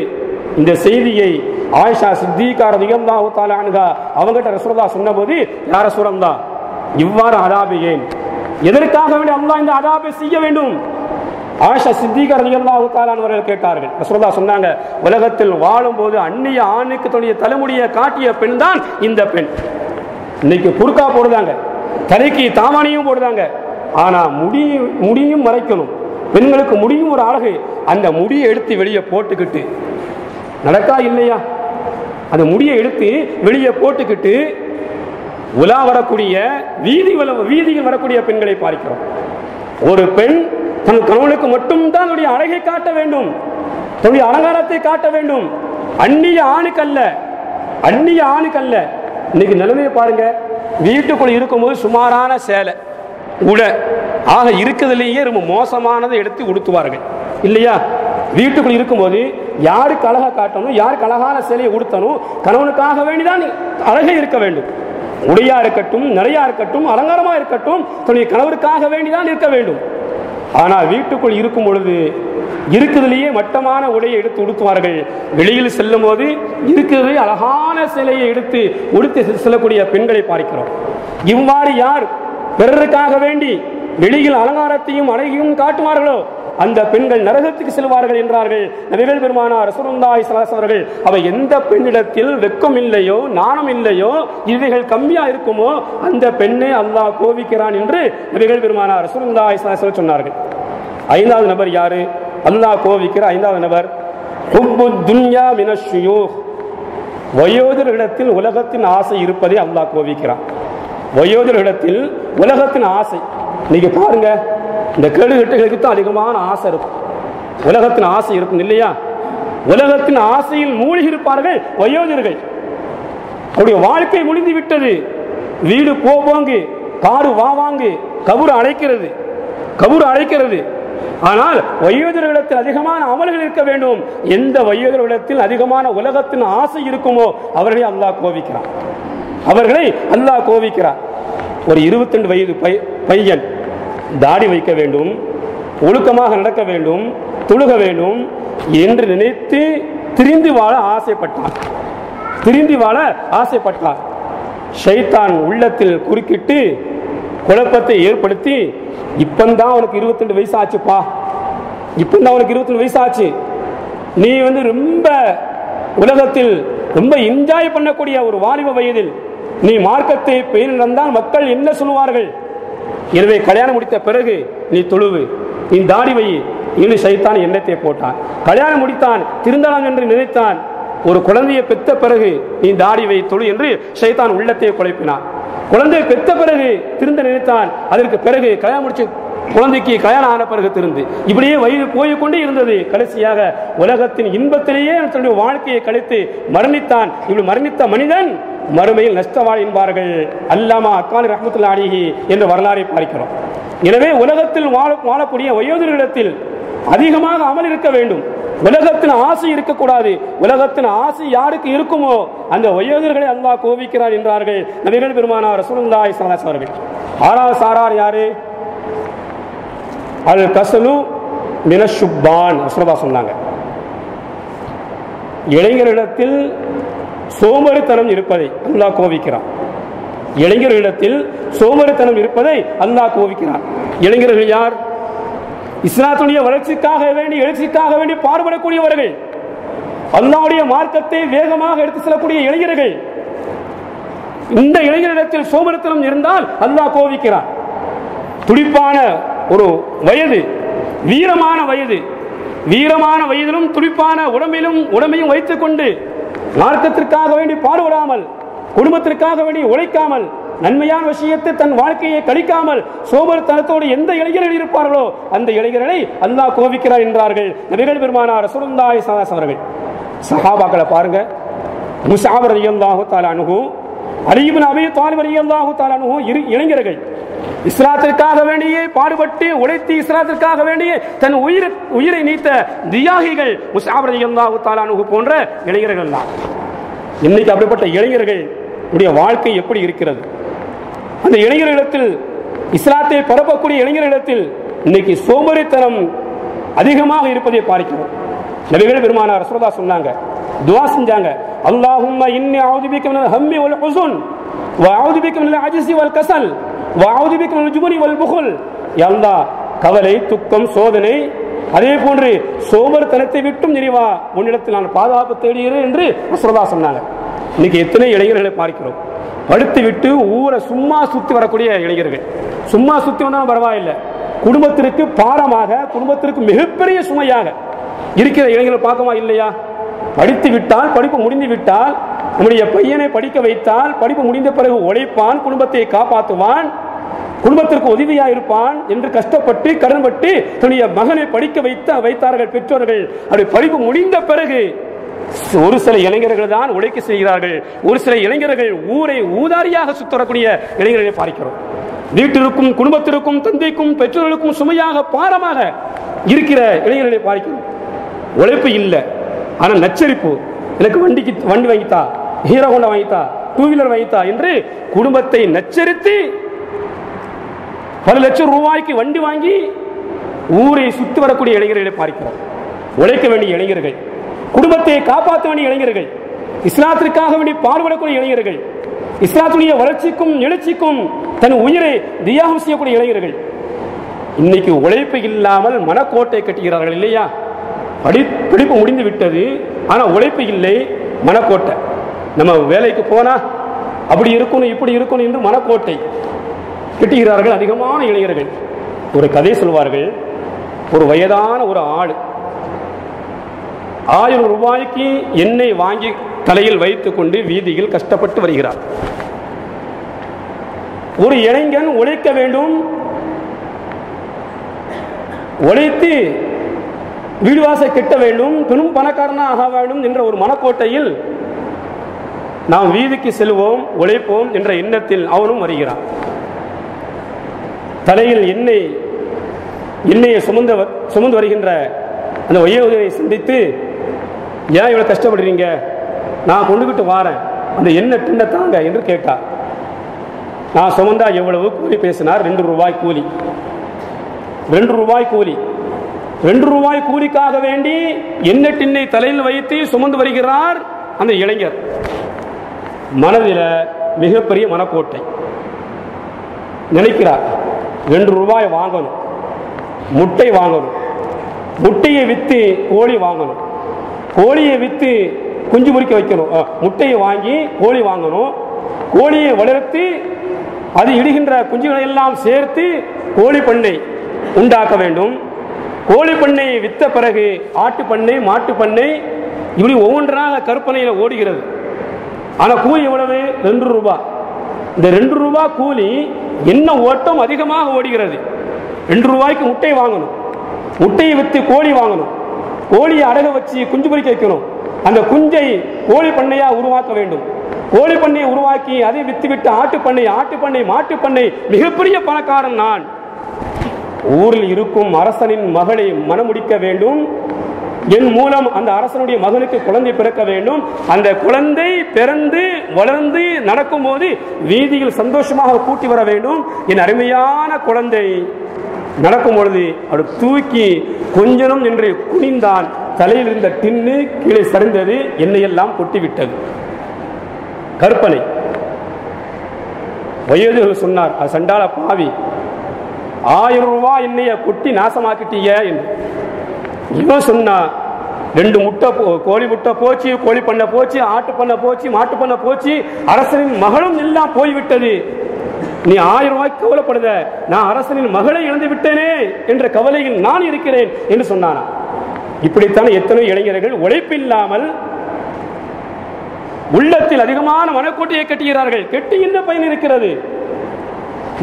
இந்த செய்தியை ஆயிஷா சித்திகா ரலியல்லாஹு தஆலா அன்ஹா அவங்ககிட்ட ரசூலுல்லாஹ் சொன்னபோது, யா ரசூலல்லாஹ், இவ்வாறு அதாபு ஏன், எதற்காக வேண்டி அல்லாஹ் இந்த அதாபை செய்ய வேண்டும்? ஆயிஷா சித்திகா ரலியல்லாஹு தஆலா அவர்கள் கேட்டார்கள். ரசூலுல்லாஹ் சொன்னாங்க, உலகத்தில் வாழும்போது அந்நிய ஆணுக்கு தன்னுடைய தலைமுடியை காட்டிய பெண் தான் இந்த பெண். இன்னைக்கு புர்கா போடுறாங்க, தலைக்கு தாவாணியும் போடுறாங்க. ஆனா முடியும் மறைக்கணும். பெண்களுக்கு முடியும் ஒரு அழகு. அந்த முடியை எடுத்து வெளியே போட்டுக்கிட்டு நடக்கா இல்லையா? அந்த முடியை எடுத்து வெளியே போட்டுக்கிட்டு உலா வரக்கூடிய வீதியில் வரக்கூடிய பெண்களை பார்க்கிறோம். ஒரு பெண் தன் கணவனுக்கு மட்டும்தான் தன்னுடைய அழகை காட்ட வேண்டும், தன்னுடைய அலங்காரத்தை காட்ட வேண்டும், அந்நிய ஆணுக்கல்ல. இன்னைக்கு நிலைமையை பாருங்க. வீட்டுக்குள்ள இருக்கும்போது சுமாரான சேலை உட ஆக இருக்கிறதுலேயே ரொம்ப மோசமானதை எடுத்து உடுத்துவார்கள் இல்லையா? வீட்டுக்குள் இருக்கும்போது யாருக்கு அழகா காட்டணும், யாருக்கு அழகான சேலையை உடுத்தணும், கணவனுக்காக வேண்டிதான் அழகே இருக்க வேண்டும். உடையா இருக்கட்டும், நிறையா இருக்கட்டும், அலங்காரமா இருக்கட்டும், தன்னுடைய கணவருக்காக வேண்டிதான் இருக்க வேண்டும். ஆனால் வீட்டுக்குள் இருக்கும் பொழுது இருக்கிறதுலேயே மட்டமான உடையை எடுத்து உடுத்துவார்கள். வெளியில் செல்லும் போது இருக்கிறது அழகான சேலையை எடுத்து உடுத்து செல்லக்கூடிய பெண்களை பார்க்கிறோம். இவ்வாறு யார் பிறருக்காக வேண்டி வெளியில் அலங்காரத்தையும் அழகையும் காட்டுவார்களோ அந்த பெண்கள் நரகத்துக்கு செல்வார்கள் என்றார்கள் நபிகள் பெருமானார் ரசூலுல்லாஹி ஸல்லல்லாஹு அலைஹி வஸல்லம். அவ எந்த பெண்ணிடத்தில் வெட்கம் இல்லையோ, நாணம் இல்லையோ, இவைகள் கம்மியா இருக்குமோ அந்த பெண்ணை அல்லாஹ் கோபிக்கிறான் என்று நபிகள் பெருமானார் ரசூலுல்லாஹி ஸல்லல்லாஹு அலைஹி வஸல்லம் சொன்னார்கள். ஐந்தாவது நபர் யாரு? அல்லாஹ் கோபிக்கிற ஐந்தாவது நபர் ஹுப்புத் துன்யா மினஷ் ஷுயூஹ். வயோதிகரிடத்தில் உலகத்தின் ஆசை இருப்பதை அல்லாஹ் கோபிக்கிறான். வயோதிகரிடத்தில் உலகத்தின் ஆசை. நீங்க பாருங்க, இந்த கேடுகட்டுகளுக்கு தான் அதிகமான ஆசை இருக்கும். உலகத்தின் ஆசை இருக்கும் இல்லையா? உலகத்தின் ஆசையில் மூழ்கி இருப்பார்கள் வயோதிகர்கள். அவருடைய வாழ்க்கை முடிந்து விட்டது. வீடு போவாங்கு, காடு வாங்கு, கபூர் அழைக்கிறது. ஆனால் வயோதிகர்களிடத்தில் அதிகமான அமல்கள் இருக்க வேண்டும். எந்த வயோதிகர்களிடத்தில் அதிகமான உலகத்தின் ஆசை இருக்குமோ அவர்களை அல்லாஹ் கோபிக்கிறார். ஒரு 22 வயது பையன் தாடி வைக்க வேண்டும், ஒழுக்கமாக நடக்க வேண்டும், தொழுக வேண்டும் என்று நினைத்து திரிந்து வாழ ஆசைப்பட்டான். ஷைத்தான் உள்ளத்தில் குறுக்கிட்டு குழப்பத்தை ஏற்படுத்தி, இப்பந்தான் உனக்கு 22 வயசு ஆச்சுப்பா, இப்பந்தான் உனக்கு 22 வயசு ஆச்சு, நீ ரொம்ப உலகத்தில் ரொம்ப என்ஜாய் பண்ணக்கூடிய ஒரு வாலிப வயதில் நீ மார்க்கத்தை பெயர் நடந்தால் மக்கள் என்ன சொல்லுவார்கள்? எனவே கல்யாணம் முடித்த பிறகு நீ தொழுவு, நீ தாடி வை என்று ஷைத்தான் எண்ணத்தை போட்டான். கல்யாணம் முடித்தான், திருந்தலாம் என்று நினைத்தான். ஒரு குழந்தையை பெற்ற பிறகு நீ தாடி வை, தொழு என்று ஷைத்தான் உள்ளத்தை குழப்பினான். குழந்தையை பெற்ற பிறகு திருந்த நினைத்தான். அதற்கு பிறகு கல்யாணம் முடிச்சு குழந்தைக்கு கல்யாணம் ஆன பிறகு திருந்து, இப்படியே வயது போய்கொண்டே இருந்தது. கடைசியாக உலகத்தின் இன்பத்திலேயே தன்னுடைய வாழ்க்கையை கழித்து மரணித்தான். இப்படி மரணித்த மனிதன் மறுமையில் நஷ்டவாளி என்பார்கள். அல்லாமா அக்கானி ரஹ்மத்துல்லாஹி அலைஹி என்ற வரலாறை பார்க்கிறோம். எனவே உலகத்தில் வாழக்கூடிய வயோதிகர்களிடத்தில் அதிகமாக அமல் இருக்க வேண்டும். உலகத்தின் ஆசை இருக்கக்கூடாது. உலகத்தின் ஆசை யாருக்கு இருக்குமோ அந்த வயோதிகர்களை அல்லாஹ் கோபிக்கிறார் என்றார்கள் நபிகள் பெருமானார் ரசூலுல்லாஹி ஸல்லல்லாஹு அலைஹி வஸல்லம். ஆறாவது சாரார் யாரு? அல் கஸலு மினஷ் ஷுப்பான் ரசூலுல்லாஹ் சொன்னாங்க. இளைஞர்களிடத்தில் சோம்பேறித்தனம் இருப்பதை அல்லாஹ் கோபிக்கிறான். இளைஞர்களிடத்தில் சோம்பேறித்தனம் இருப்பதை அல்லாஹ் கோபிக்கிறான். இளைஞர்கள் யார்? இஸ்லாத்துடைய வளர்ச்சிக்காக வேண்டி எழுச்சிக்காக வேண்டி பாடுபடக்கூடியவர்கள், அல்லாஹ்வுடைய மார்க்கத்தை வேகமாக எடுத்து செல்லக்கூடிய இளைஞர்கள். இந்த இளைஞரிடத்தில் சோம்பேறித்தனம் இருந்தால் அல்லாஹ் கோபிக்கிறான். துடிப்பான ஒரு வயது, வீரமான வயதிலும் துடிப்பான உடம்பையும் வைத்துக் கொண்டு மார்க்கத்திற்காக வேண்டி பாடுபடாமல், குடும்பத்திற்காக வேண்டி உழைக்காமல், நன்மையான விஷயத்தை தன் வாழ்க்கையை கழிக்காமல் சோம்பேறித்தனத்தோடு எந்த இளைஞர்கள் இருப்பார்களோ அந்த இளைஞர்களை அல்லாஹ் கோபிக்கிறார் என்றார்கள் நபிகள் பெருமானார் ரசூலுல்லாஹி ஸல்லல்லாஹு அலைஹி வஸல்லம். சஹாபாக்களை பாருங்க. முஸ்அப் ரலியல்லாஹு தஆலா அன்ஹு, அலி இப்னு அபீ தாலிப் ரலியல்லாஹு தஆலா அன்ஹு இளைஞர்கள். இஸ்லாத்திற்காக வேண்டியே பாடுபட்டு உழைத்து இஸ்லாத்திற்காக வேண்டியே தன் உயிரை நீத்த தியாகிகள் முஸ்அப் ரலியல்லாஹு தஆலா அன்ஹு போன்ற இளைஞர்கள் தான். இன்னைக்கு அப்படிப்பட்ட இளைஞர்கள் வாழ்க்கை எப்படி இருக்கிறது? அந்த இளைஞர்களிடத்தில், இஸ்லாத்தை பரப்பக்கூடிய இளைஞர்களிடத்தில் இன்னைக்கு சோம்பேறித்தனம் அதிகமாக இருப்பதை பார்க்கிறோம். நபிகள் பெருமானார் ரசூலுல்லாஹ் சொன்னாங்க, துஆ செஞ்சாங்க, அல்லாஹும்ம இன்னி அஊது பிக மினல் ஹம்மி வல் ஹுஸன் வ அஊது பிக மினல் அஜ்ஸி வல் கஸல் வ அஊது பிக மினல் ஜுபனி வல் புகுல். யா அல்லாஹ், கவலை, துக்கம், சோதனை, அதே போன்று சோம்பேறித்தனத்தை விட்டும் இறைவா உன்னிடத்தில் நான் பாதுகாப்பு தேடுகிறேன் என்று ரசூலுல்லாஹ் சொன்னாங்க. இன்னைக்கு எத்தனை இளைஞர்களை பார்க்கிறோம், படுத்து விட்டு ஊரை சும்மா சுத்தி வரக்கூடிய இளைஞர்கள். சும்மா சுத்தி வந்தாலும் பரவாயில்லை, குடும்பத்திற்கு பாரமாக, குடும்பத்திற்கு மிகப்பெரிய சுமையாக இருக்கிற இளைஞர்கள் பார்க்கமா இல்லையா? படித்து விட்டால், படிப்பு முடிந்து விட்டால், நம்முடைய பையனை படிக்க வைத்தால், படிப்பு முடிந்த பிறகு உழைப்பான், குடும்பத்தை காப்பாற்றுவான், குடும்பத்திற்கு உதவியா இருப்பான் என்று கஷ்டப்பட்டு கடன்பட்டு தன்னுடைய மகனை படிக்க வைத்தார்கள் பெற்றோர்கள். அப்படி படிப்பு முடிந்த பிறகு ஒரு சில இளைஞர்கள் தான் உழைக்க செய்கிறார்கள். ஒரு சில இளைஞர்கள் ஊரை ஊதாரியாக சுத்தரக்கூடிய இளைஞர்களை பார்க்கிறோம். வீட்டிற்கும், குடும்பத்திற்கும், தந்தைக்கும், பெற்றோர்களுக்கும் சுமையாக, பாரமாக இருக்கிற இளைஞர்களை பார்க்கிறோம். உழைப்பு இல்லை, ஆனால் நச்சரிப்பு. எனக்கு வண்டி வாங்கித்தா, ஹீரோ ஹோண்டா வாங்கித்தா, டூ வீலர் வாங்கித்தா என்று குடும்பத்தை நச்சரித்து பல லட்சம் ரூபாய்க்கு வண்டி வாங்கி ஊரை சுத்தி வரக்கூடிய இளைஞர்களை பார்க்கிறோம். உழைக்க வேண்டிய இளைஞர்கள், குடும்பத்தை காப்பாற்ற வேண்டிய இளைஞர்கள், இஸ்லாத்திற்காக வேண்டி பாடுபடக்கூடிய இளைஞர்கள், இஸ்லாத்துடைய வளர்ச்சிக்கும் எழுச்சிக்கும் தன் உயிரை தியாகம் செய்யக்கூடிய இளைஞர்கள் இன்னைக்கு உழைப்பு இல்லாமல் மனக்கோட்டை கட்டுகிறார்கள் இல்லையா? படிப்பு முடிந்து விட்டது, ஆனா உழைப்பு இல்லை, மனக்கோட்டை. நம்ம வேலைக்கு போனா அப்படி இருக்கணும் இப்படி இருக்கணும் என்று மனக்கோட்டை கட்டுகிறார்கள் அதிகமான இளைஞர்கள். ஒரு கதை சொல்வார்கள், ஒரு வயதான ஒரு ஆள் 1000 ரூபாய்க்கு எண்ணெய் வாங்கி தலையில் வைத்துக் கொண்டு வீதியில் கஷ்டப்பட்டு வருகிறார். ஒரு இளைஞன் உழைக்க வேண்டும், உழைத்து வீடு வாசல் கட்ட வேண்டும், பெரும் பணக்காரனாக ஆக வேண்டும் என்ற ஒரு மனக்கோட்டையில் நாம் வீதிக்கு செல்வோம், உழைப்போம் என்ற எண்ணத்தில் அவனும் வருகிறான். தலையில் எண்ணெயை சுமந்து வருகின்ற அந்த வயோதிகரை சந்தித்து, ஏன் இவ்வளவு கஷ்டப்படுறீங்க, நான் கொண்டுகிட்டு வாரேன், அந்த எண்ணெய் தின்ன தாங்க என்று கேட்டார். நான் சுமந்தா எவ்வளவு கூலி பேசினார்? 2 ரூபாய் கூலி. 2 ரூபாய் கூலி. 2 ரூபாய் கூலிக்காக வேண்டி எண்ணெய் டின்னை தலையில் வைத்து சுமந்து வருகிறார் அந்த இளைஞர். மனதில் மிகப்பெரிய மனக்கோட்டை. நினைக்கிறார், 2 ரூபாய் வாங்கணும், முட்டை வாங்கணும், முட்டையை வித்து கோழி வாங்கணும், கோழியை வித்து குஞ்சு பொறிக்க வைக்கணும், முட்டையை வாங்கி கோழி வாங்கணும், கோழியை வளர்த்து அது இடுகின்ற குஞ்சுகளை எல்லாம் சேர்த்து கோழி பண்ணை உண்டாக்க வேண்டும். கோழி பண்ணையை வித்த பிறகு ஆட்டு பண்ணை, மாட்டு பண்ணை, இப்படி ஒவ்வொன்றாக கற்பனையில் ஓடுகிறது. ஆனால் கூலி எவ்வளவு? 2 ரூபாய். இந்த 2 ரூபாய் கூலி என்ன ஓட்டம் அதிகமாக ஓடுகிறது. 2 ரூபாய்க்கு முட்டை வாங்கணும், முட்டையை வித்து கோழி வாங்கணும், கோழியை அடக வச்சு குஞ்சு பொறிக்க வைக்கணும், அந்த குஞ்சை கோழி பண்ணையா உருவாக்க வேண்டும், கோழி பண்ணையை உருவாக்கி அதை வித்துவிட்டு ஆட்டு பண்ணை, மாட்டு பண்ணை, மிகப்பெரிய பணக்காரன் நான். ஊரில் இருக்கும் அரசனின் மகளை மணமுடிக்க வேண்டும், என் மூலம் அந்த அரசனுடைய மகனுக்கு குழந்தை பிறக்க வேண்டும், அந்த குழந்தை பிறந்து வளர்ந்து நடக்கும் போது வீதியில் சந்தோஷமாக கூட்டி வர வேண்டும். என் அருமையான குழந்தை நடக்கும் பொழுது அவர் தூக்கி கொஞ்சனும் என்று குனிந்தான். தலையில் இருந்த டின்னு கீழே சரிந்தது, எண்ணெயெல்லாம் கொட்டிவிட்டது. கற்பனை. வயோதிகர் சொன்னார், அது சண்டால பாவி, 1000 ரூபாய் எண்ணெயை கொட்டி நாசமாக்கிட்டீங்க என்று. இவன் சொன்னா, 2 முட்டை கோழி முட்டை போச்சு, கோழி பண்ண போச்சு, ஆட்டு பண்ண போச்சு, மாட்டு பண்ண போச்சு, அரசனின் மகளும் எல்லாம் போய்விட்டது. நீ 1000 ரூபாய்க்கு கவலைப்படுத, நான் அரசனின் மகளை இழந்து விட்டேனே என்ற கவலையில் நான் இருக்கிறேன் என்று சொன்னானா. இப்படித்தான் எத்தனை இளைஞர்கள் உழைப்பில்லாமல் உள்ளத்தில் அதிகமான மனக்கோட்டையை கட்டுகிறார்கள். கெட்டி என்ன பயன் இருக்கிறது?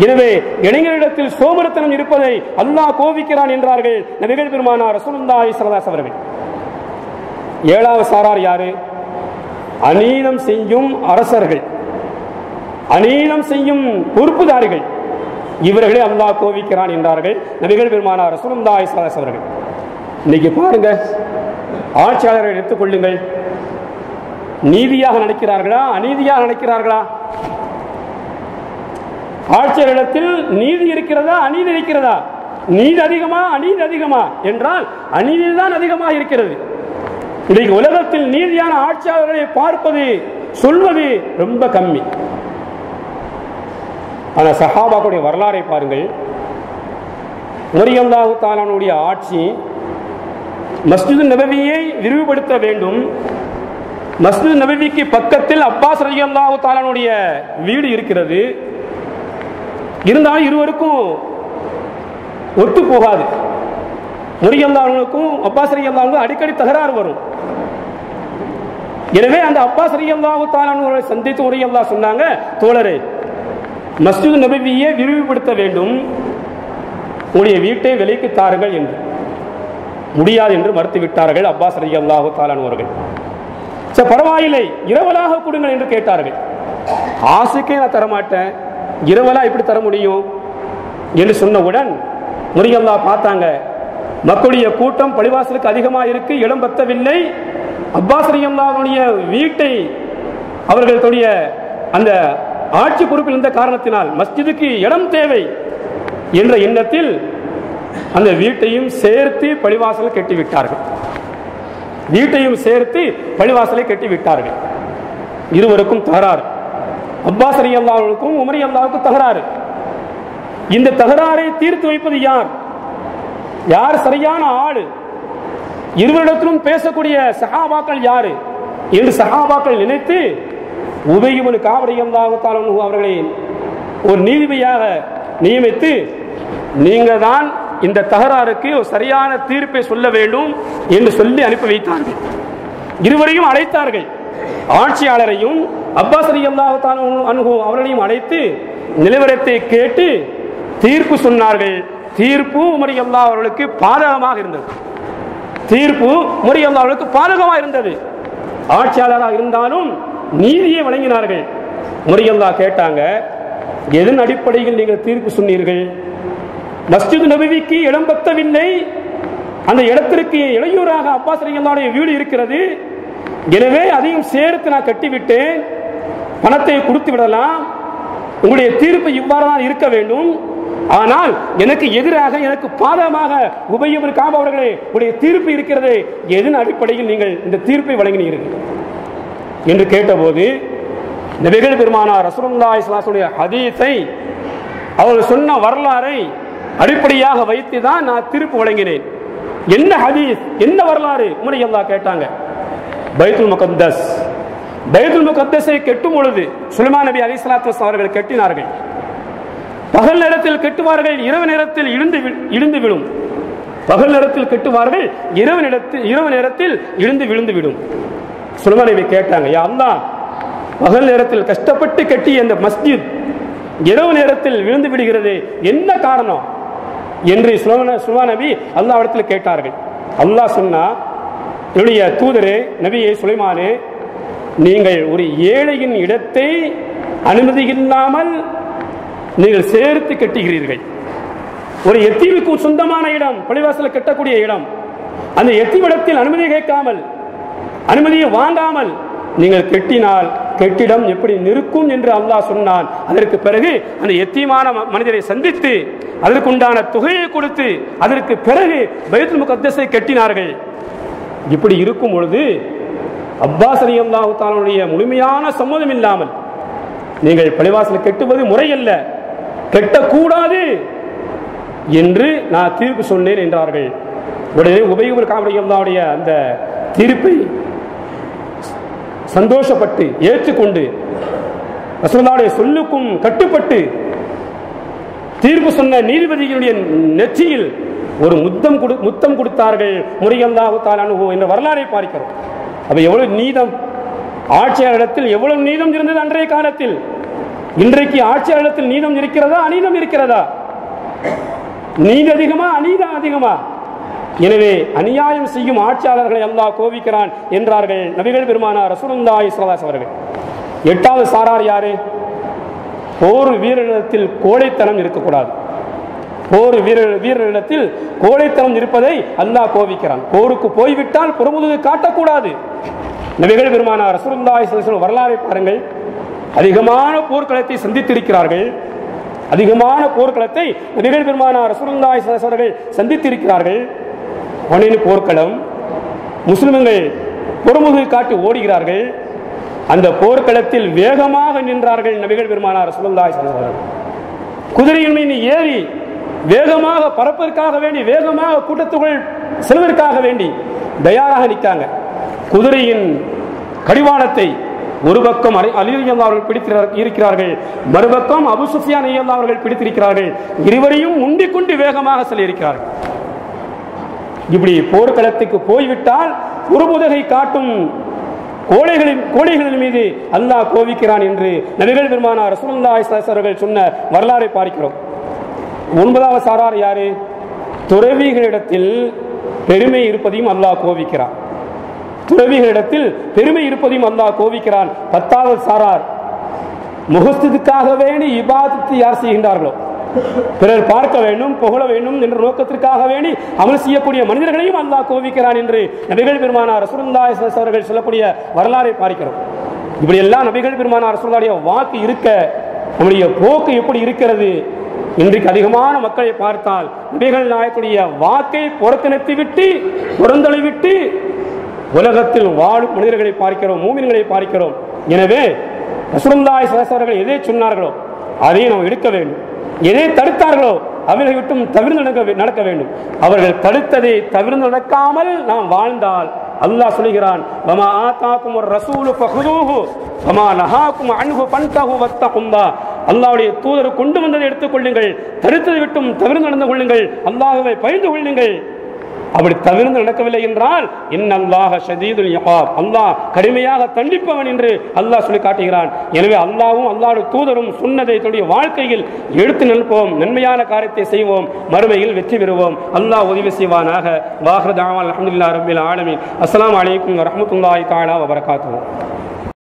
எனவே இளைஞரிடத்தில் சோமரத்தனம் இருப்பதை அல்லாஹ் கோபிக்கிறான் என்றார்கள் நபிகள் பெருமானார் ரசூலுல்லாஹி ஸல்லல்லாஹு அலைஹி வஸல்லம். 7வது சாரார் யாரு? அநீதம் செய்யும் அரசர்கள், அநீதம் செய்யும் பொறுப்புதாரிகள், இவர்களே அல்லாஹ் கோபிக்கிறான் என்றார்கள் நபிகள் பெருமானார் ரசூலுல்லாஹி ஸல்லல்லாஹு அலைஹி வஸல்லம். இன்னைக்கு பாருங்க, ஆட்சியாளரை எடுத்துக் கொள்ளுங்கள், நீதியாக நடக்கிறார்களா அநீதியாக நடக்கிறார்களா? ஆட்சியரிடத்தில் நீதி இருக்கிறதா அநீதி இருக்கிறதா? நீதி அதிகமா அநீதி அதிகமா என்றால் அநீதிதான் அதிகமாக இருக்கிறது. இன்றைக்கு உலகத்தில் நீதியான ஆட்சியாளர்களை பார்ப்பது சொல்வது ரொம்ப கம்மி. ஆனால் சஹாபாக்களுடைய வரலாறை பாருங்கள். ரலியல்லாஹு தஆலாவுடைய ஆட்சி, மஸ்ஜித் நபவியை விரிவுபடுத்த வேண்டும். மஸ்ஜித் நபவிக்கு பக்கத்தில் அப்பாஸ் ரலியல்லாஹு தஆலாவுடைய வீடு இருக்கிறது. இருந்தாலும் இருவருக்கும் ஒத்து போகாது. ரலியல்லாஹுவுக்கும் அப்பாஸ் ரலியல்லாஹுவுக்கும் அடிக்கடி தகராறு வரும். எனவே அந்த அப்பாஸ் ரலியல்லாஹு தஆலாவை சந்தித்து ரலியல்லாஹு சொன்னாங்க, தோழரே, மஸ்ஜித் நபவியை விரிவுபடுத்த வேண்டும், உங்களுடைய வீட்டை விலைக்கு தாருங்கள் என்று. முடியாது என்று மறுத்துவிட்டார்கள் அப்பாஸ் ரலியல்லாஹு தஆலா அவர்கள். சரி பரவாயில்லை, இரவலாக கொடுங்கள் என்று கேட்டார்கள். ஆசைக்கே நான் தரமாட்டேன், இரவலா எப்படி தர முடியும் என்று சொன்னவுடன் ரலியல்லாஹு பார்த்தாங்க, மக்களுடைய கூட்டம் பள்ளிவாசலுக்கு அதிகமாக இருக்கு, இடம் பத்தவில்லை. அப்பாஸ் ரலியல்லாஹுடைய வீட்டை அவர்களுடைய அந்த ஆட்சி பொறுப்பில் இருந்த காரணத்தினால் மஸ்ஜிதுக்கு இடம் தேவை என்ற எண்ணத்தில் அந்த வீட்டையும் சேர்த்து பள்ளிவாசலை கட்டிவிட்டார்கள். வீட்டையும் சேர்த்து பள்ளிவாசலை கட்டிவிட்டார்கள். இருவருக்கும் தகராறு. அப்பாஸ் ரலியல்லாஹுவுக்கும் உமர் ரலியல்லாஹுவுக்கும் தகராறு. இந்த தகராறை தீர்த்து வைப்பது யார்? யார் சரியான ஆளு? இருவரிடத்திலும் பேசக்கூடிய சஹாபாக்கள் யாரு என்று சஹாபாக்கள் நினைத்து உபய் இப்னு கஅப் ரலியல்லாஹு தஆலா அவர்களை ஒரு நீதிபதியாக நியமித்து, நீங்க தான் இந்த தகராறுக்கு ஒரு சரியான தீர்ப்பை சொல்ல வேண்டும் என்று சொல்லி அனுப்பி வைத்தார்கள். இருவரையும் அழைத்தார்கள். ஆட்சியாளரையும் அப்பாஸ் ரலியல்லாஹு தஆலா அன்ஹு அவர்களையும் அழைத்து நிலவரத்தை கேட்டு தீர்ப்பு சொன்னார்கள். தீர்ப்பு உமர் ரலியல்லாஹு அவர்களுக்கு பாதகமாக இருந்தது. தீர்ப்பு உமர் ரலியல்லாஹு அவர்களுக்கு பாதகமாக இருந்தது. ஆட்சியாளராக இருந்தாலும் நீதியை வழங்கினார்கள். உமர் ரலியல்லாஹு கேட்டாங்க, எதன் அடிப்படையில் நீங்கள் தீர்ப்பு சொன்னீர்கள்? மஸ்ஜித் நபவிக்கு இடம் பத்தவில்லை, அந்த இடத்திற்கு இளையூராக அப்பாஸ் ரலியல்லாஹு வீடு இருக்கிறது, எனவே அதையும் சேர்த்து நான் கட்டிவிட்டேன், பணத்தை கொடுத்து விடலாம், உங்களுடைய தீர்ப்பு இவ்வாறு தான் இருக்க வேண்டும், ஆனால் எனக்கு எதிராக எனக்கு பாதகமாக உபய் இப்னு கஅப் அவர்களே உங்களுடைய தீர்ப்பு இருக்கிறது, எதன் அடிப்படையில் நீங்கள் இந்த தீர்ப்பை வழங்கினீர்கள் என்று கேட்டபோது நபிகள் பெருமானார் ரசூலுல்லாஹி ஸல்லல்லாஹு அலைஹி வஸல்லம் ஹதீஸை அவர்கள் சொன்ன வரலாறை அடிப்படையாக வைத்து தான் நான் தீர்ப்பு வழங்கினேன். என்ன ஹதீஸ், என்ன வரலாறு? உமர் ரலியல்லாஹு கேட்டாங்க. பைத்துல் முகத்தஸ், பைத்துல் முகத்தஸை கெட்டும் பொழுது சுலைமான் நபி அலைஹிஸ்ஸலாத்து வஸலாம் அவர்கள் கட்டினார்கள். பகல் நேரத்தில் கட்டுவார்கள், இரவு நேரத்தில் இழுந்து விடும். பகல் நேரத்தில் கட்டுவார்கள், இரவு நேரத்தில் இழுந்து விழுந்து விடும். சுலைமான் நபி கேட்டாங்க, யா அல்லாஹ், பகல் நேரத்தில் கஷ்டப்பட்டு கட்டிய இந்த மஸ்ஜித் இரவு நேரத்தில் விழுந்து விடுகிறது, என்ன காரணம் என்று சுலைமான் நபி அல்லாஹ்விடத்தில் கேட்டார்கள். அல்லாஹ் சொன்னா, என்னுடைய தூதரே நபியே சுலைமானே, நீங்கள் ஒரு ஏழையின் இடத்தை அனுமதி இல்லாமல் நீங்கள் சேர்த்து கட்டுகிறீர்கள். ஒரு எத்தீமுக்கு சொந்தமான இடம், பள்ளிவாசல் கட்டக்கூடிய இடம், அந்த எத்தீமிடத்தில் அனுமதி கேட்காமல், அனுமதியை வாங்காமல் நீங்கள் கட்டினால் கட்டிடம் எப்படி நிற்கும் என்று அல்லாஹ் சொன்னான். அதற்கு பிறகு அந்த எத்தீமான மனிதரை சந்தித்து அதற்குண்டான தொகையை கொடுத்து அதற்கு பிறகு பைத்துல் முகத்தஸை கட்டினார்கள். இப்படி இருக்கும் பொழுது அப்பாஸ் ரலியல்லாஹு தஆலாவுடைய முழுமையான சம்மதம் இல்லாமல் நீங்கள் பள்ளிவாசல் கட்டுவது முறையல்ல, கட்டக்கூடாது என்று நான் தீர்ப்பு சொன்னேன் என்றார்கள். உடனே உபய் இப்னு கஅப் ரலியல்லாஹுடைய அந்த தீர்ப்பை சந்தோஷப்பட்டு ஏற்றுக்கொண்டு ரசூலுல்லாஹ்வுடைய சொல்லுக்கும் கட்டுப்பட்டு தீர்ப்பு சொன்ன நீதிபதிகளுடைய நெற்றியில் ஒரு முத்தம் கொடுத்தார்கள் ரலியல்லாஹு தஆலா அன்ஹு என்ற வரலாறை பார்க்கிறோம். அப்ப எவ்வளவு நீதம், ஆட்சியாளரிடத்தில் எவ்வளவு நீதம் இருந்தது அன்றைய காலத்தில். இன்றைக்கு ஆட்சியாளரிடத்தில் நீதம் இருக்கிறதா, அநீதம் இருக்கிறதா? நீதி அதிகமா, அநீதம் அதிகமா? எனவே அநியாயம் செய்யும் ஆட்சியாளர்களை அல்லாஹ் கோபிக்கிறான் என்றார்கள் நபிகள் பெருமானார் ரசூலுல்லாஹி ஸல்லல்லாஹு அலைஹி வஸல்லம். எட்டாவது சாரார் யாரு? போர் வீரரிடத்தில் கோழைத்தனம் இருக்கக்கூடாது. போர் வீரரிடத்தில் கோழைத்தனம் இருப்பதை அல்லாஹ் கோபிக்கிறான். போருக்கு போய்விட்டால் புறமுதுகு காட்டக்கூடாது. நபிகள் பெருமானார் ரசூலுல்லாஹி ஸல்லல்லாஹு அலைஹி வஸல்லம் வரலாறை பாருங்கள். அதிகமான போர்க்களத்தை சந்தித்திருக்கிறார்கள். அதிகமான போர்க்களத்தை நபிகள் பெருமானார் ரசூலுல்லாஹி ஸல்லல்லாஹு அலைஹி வஸல்லம் சந்தித்திருக்கிறார்கள். ஹுனைன் போர்க்களம், முஸ்லிம்கள் புறமுதுகு காட்டி ஓடுகிறார்கள். அந்த போர்க்களத்தில் வேகமாக நின்றார்கள் நபிகள் பெருமானார் ரசூலுல்லாஹி ஸல்லல்லாஹு அலைஹி வஸல்லம். குதிரையின் மீது ஏறி வேகமாக பறப்பதற்காக வேண்டி, வேகமாக கூட்டத்துக்குள் செல்வதற்காக வேண்டி தயாராக நிற்காங்க. குதிரையின் கடிவாளத்தை ஒரு பக்கம் அலி ரலியல்லாஹு அவர்கள் பிடித்திருக்கிறார்கள், மறுபக்கம் அபூ சுஃபியான் ரலியல்லாஹு அவர்கள் பிடித்திருக்கிறார்கள். இருவரையும் முந்திக் கொண்டு வேகமாக செல்லியிருக்கிறார்கள். இப்படி போர்க்களத்துக்கு போய்விட்டால் புறமுதுகை காட்டும் கோழைகளின் மீது அல்லாஹ் கோபிக்கிறான் என்று நபிகள் பெருமானார் ரசூலுல்லாஹி ஸல்லல்லாஹு அலைஹி வஸல்லம் சொன்ன வரலாறை பார்க்கிறோம். ஒன்பதாவது சாரார் யாரு? துறவிகளிடத்தில் பெருமை இருப்பதையும் அல்லாஹ் கோபிக்கிறான். துறவிகளிடத்தில் பெருமை இருப்பதையும் அல்லாஹ் கோபிக்கிறான். பத்தாவது சாரார் முகஸ்துக்காக வேண்டி இபாதத்தை யார் செய்கின்றார்களோ, பிறர் பார்க்க வேண்டும், புகழ வேண்டும் என்ற நோக்கத்திற்காக வேண்டி அமல் செய்யக்கூடிய மனிதர்களையும் அல்லாஹ் கோபிக்கிறான் என்று நபிகள் பெருமானார் ரசூலுல்லாஹி ஸல்லல்லாஹு அலைஹி வஸல்லம் சொல்லக்கூடிய வரலாறை பார்க்கிறோம். இப்படி எல்லாம் நபிகள் பெருமானார் ரசூலுல்லாஹுடைய வாக்கு இருக்க நம்முடைய போக்கு எப்படி இருக்கிறது? இன்றைக்கு அதிகமான மக்களை பார்த்தால் நபிகள் நாயகத்துடைய வாக்கை புறக்கணித்து விட்டு, புறந்தளை விட்டு உலகத்தில் வாழும் மனிதர்களை பார்க்கிறோம், மூமின்களை பார்க்கிறோம். எனவே ரசூலுல்லாஹி ஸல்லல்லாஹு அலைஹி வஸல்லம் எதை சொன்னார்களோ அதை நாம் எடுக்க வேண்டும். எதை தடுத்தார்களோ அவர்களை விட்டும் தவிர்த்து நடக்க வேண்டும். அவர்கள் தடுத்ததை தவிர்த்து நடக்காமல் நாம் வாழ்ந்தால் அல்லாஹ் சொல்கிறான், வமா ஆதாகுமுர் ரசூலு ஃபஹுதூஹு வமா நஹாகும் அன்ஹு ஃபன்தஹு வத்தகுல்லாஹ். அல்லாஹ்வுடைய தூதர் கொண்டு வந்ததை எடுத்துக் கொள்ளுங்கள், தடுத்ததை விட்டும் தவிர்த்து நடந்து கொள்ளுங்கள், அல்லாஹ்வை பயந்து கொள்ளுங்கள் அப்படி தவிர்த்து நடக்கவில்லை என்றால் இன்னல்லாஹ ஷதீதுல் இகாப், அல்லாஹ் கடுமையாக தண்டிப்பவன் என்று அல்லாஹ் சொல்லி காட்டுகிறான். எனவே அல்லாஹ்வும் அல்லாஹ்வுடைய தூதரும் சொன்னதை தன்னுடைய வாழ்க்கையில் எடுத்து நிற்போம், நன்மையான காரியத்தை செய்வோம், மறுமையில் வெற்றி பெறுவோம். அல்லாஹ் உதவி செய்வானாக. வாஹிரு தஅவானா அல்ஹம்துலில்லாஹி ரப்பில் ஆலமீன். அஸ்ஸலாமு அலைக்கும் வரஹ்மத்துல்லாஹி தஆலா வபரகாத்துஹு.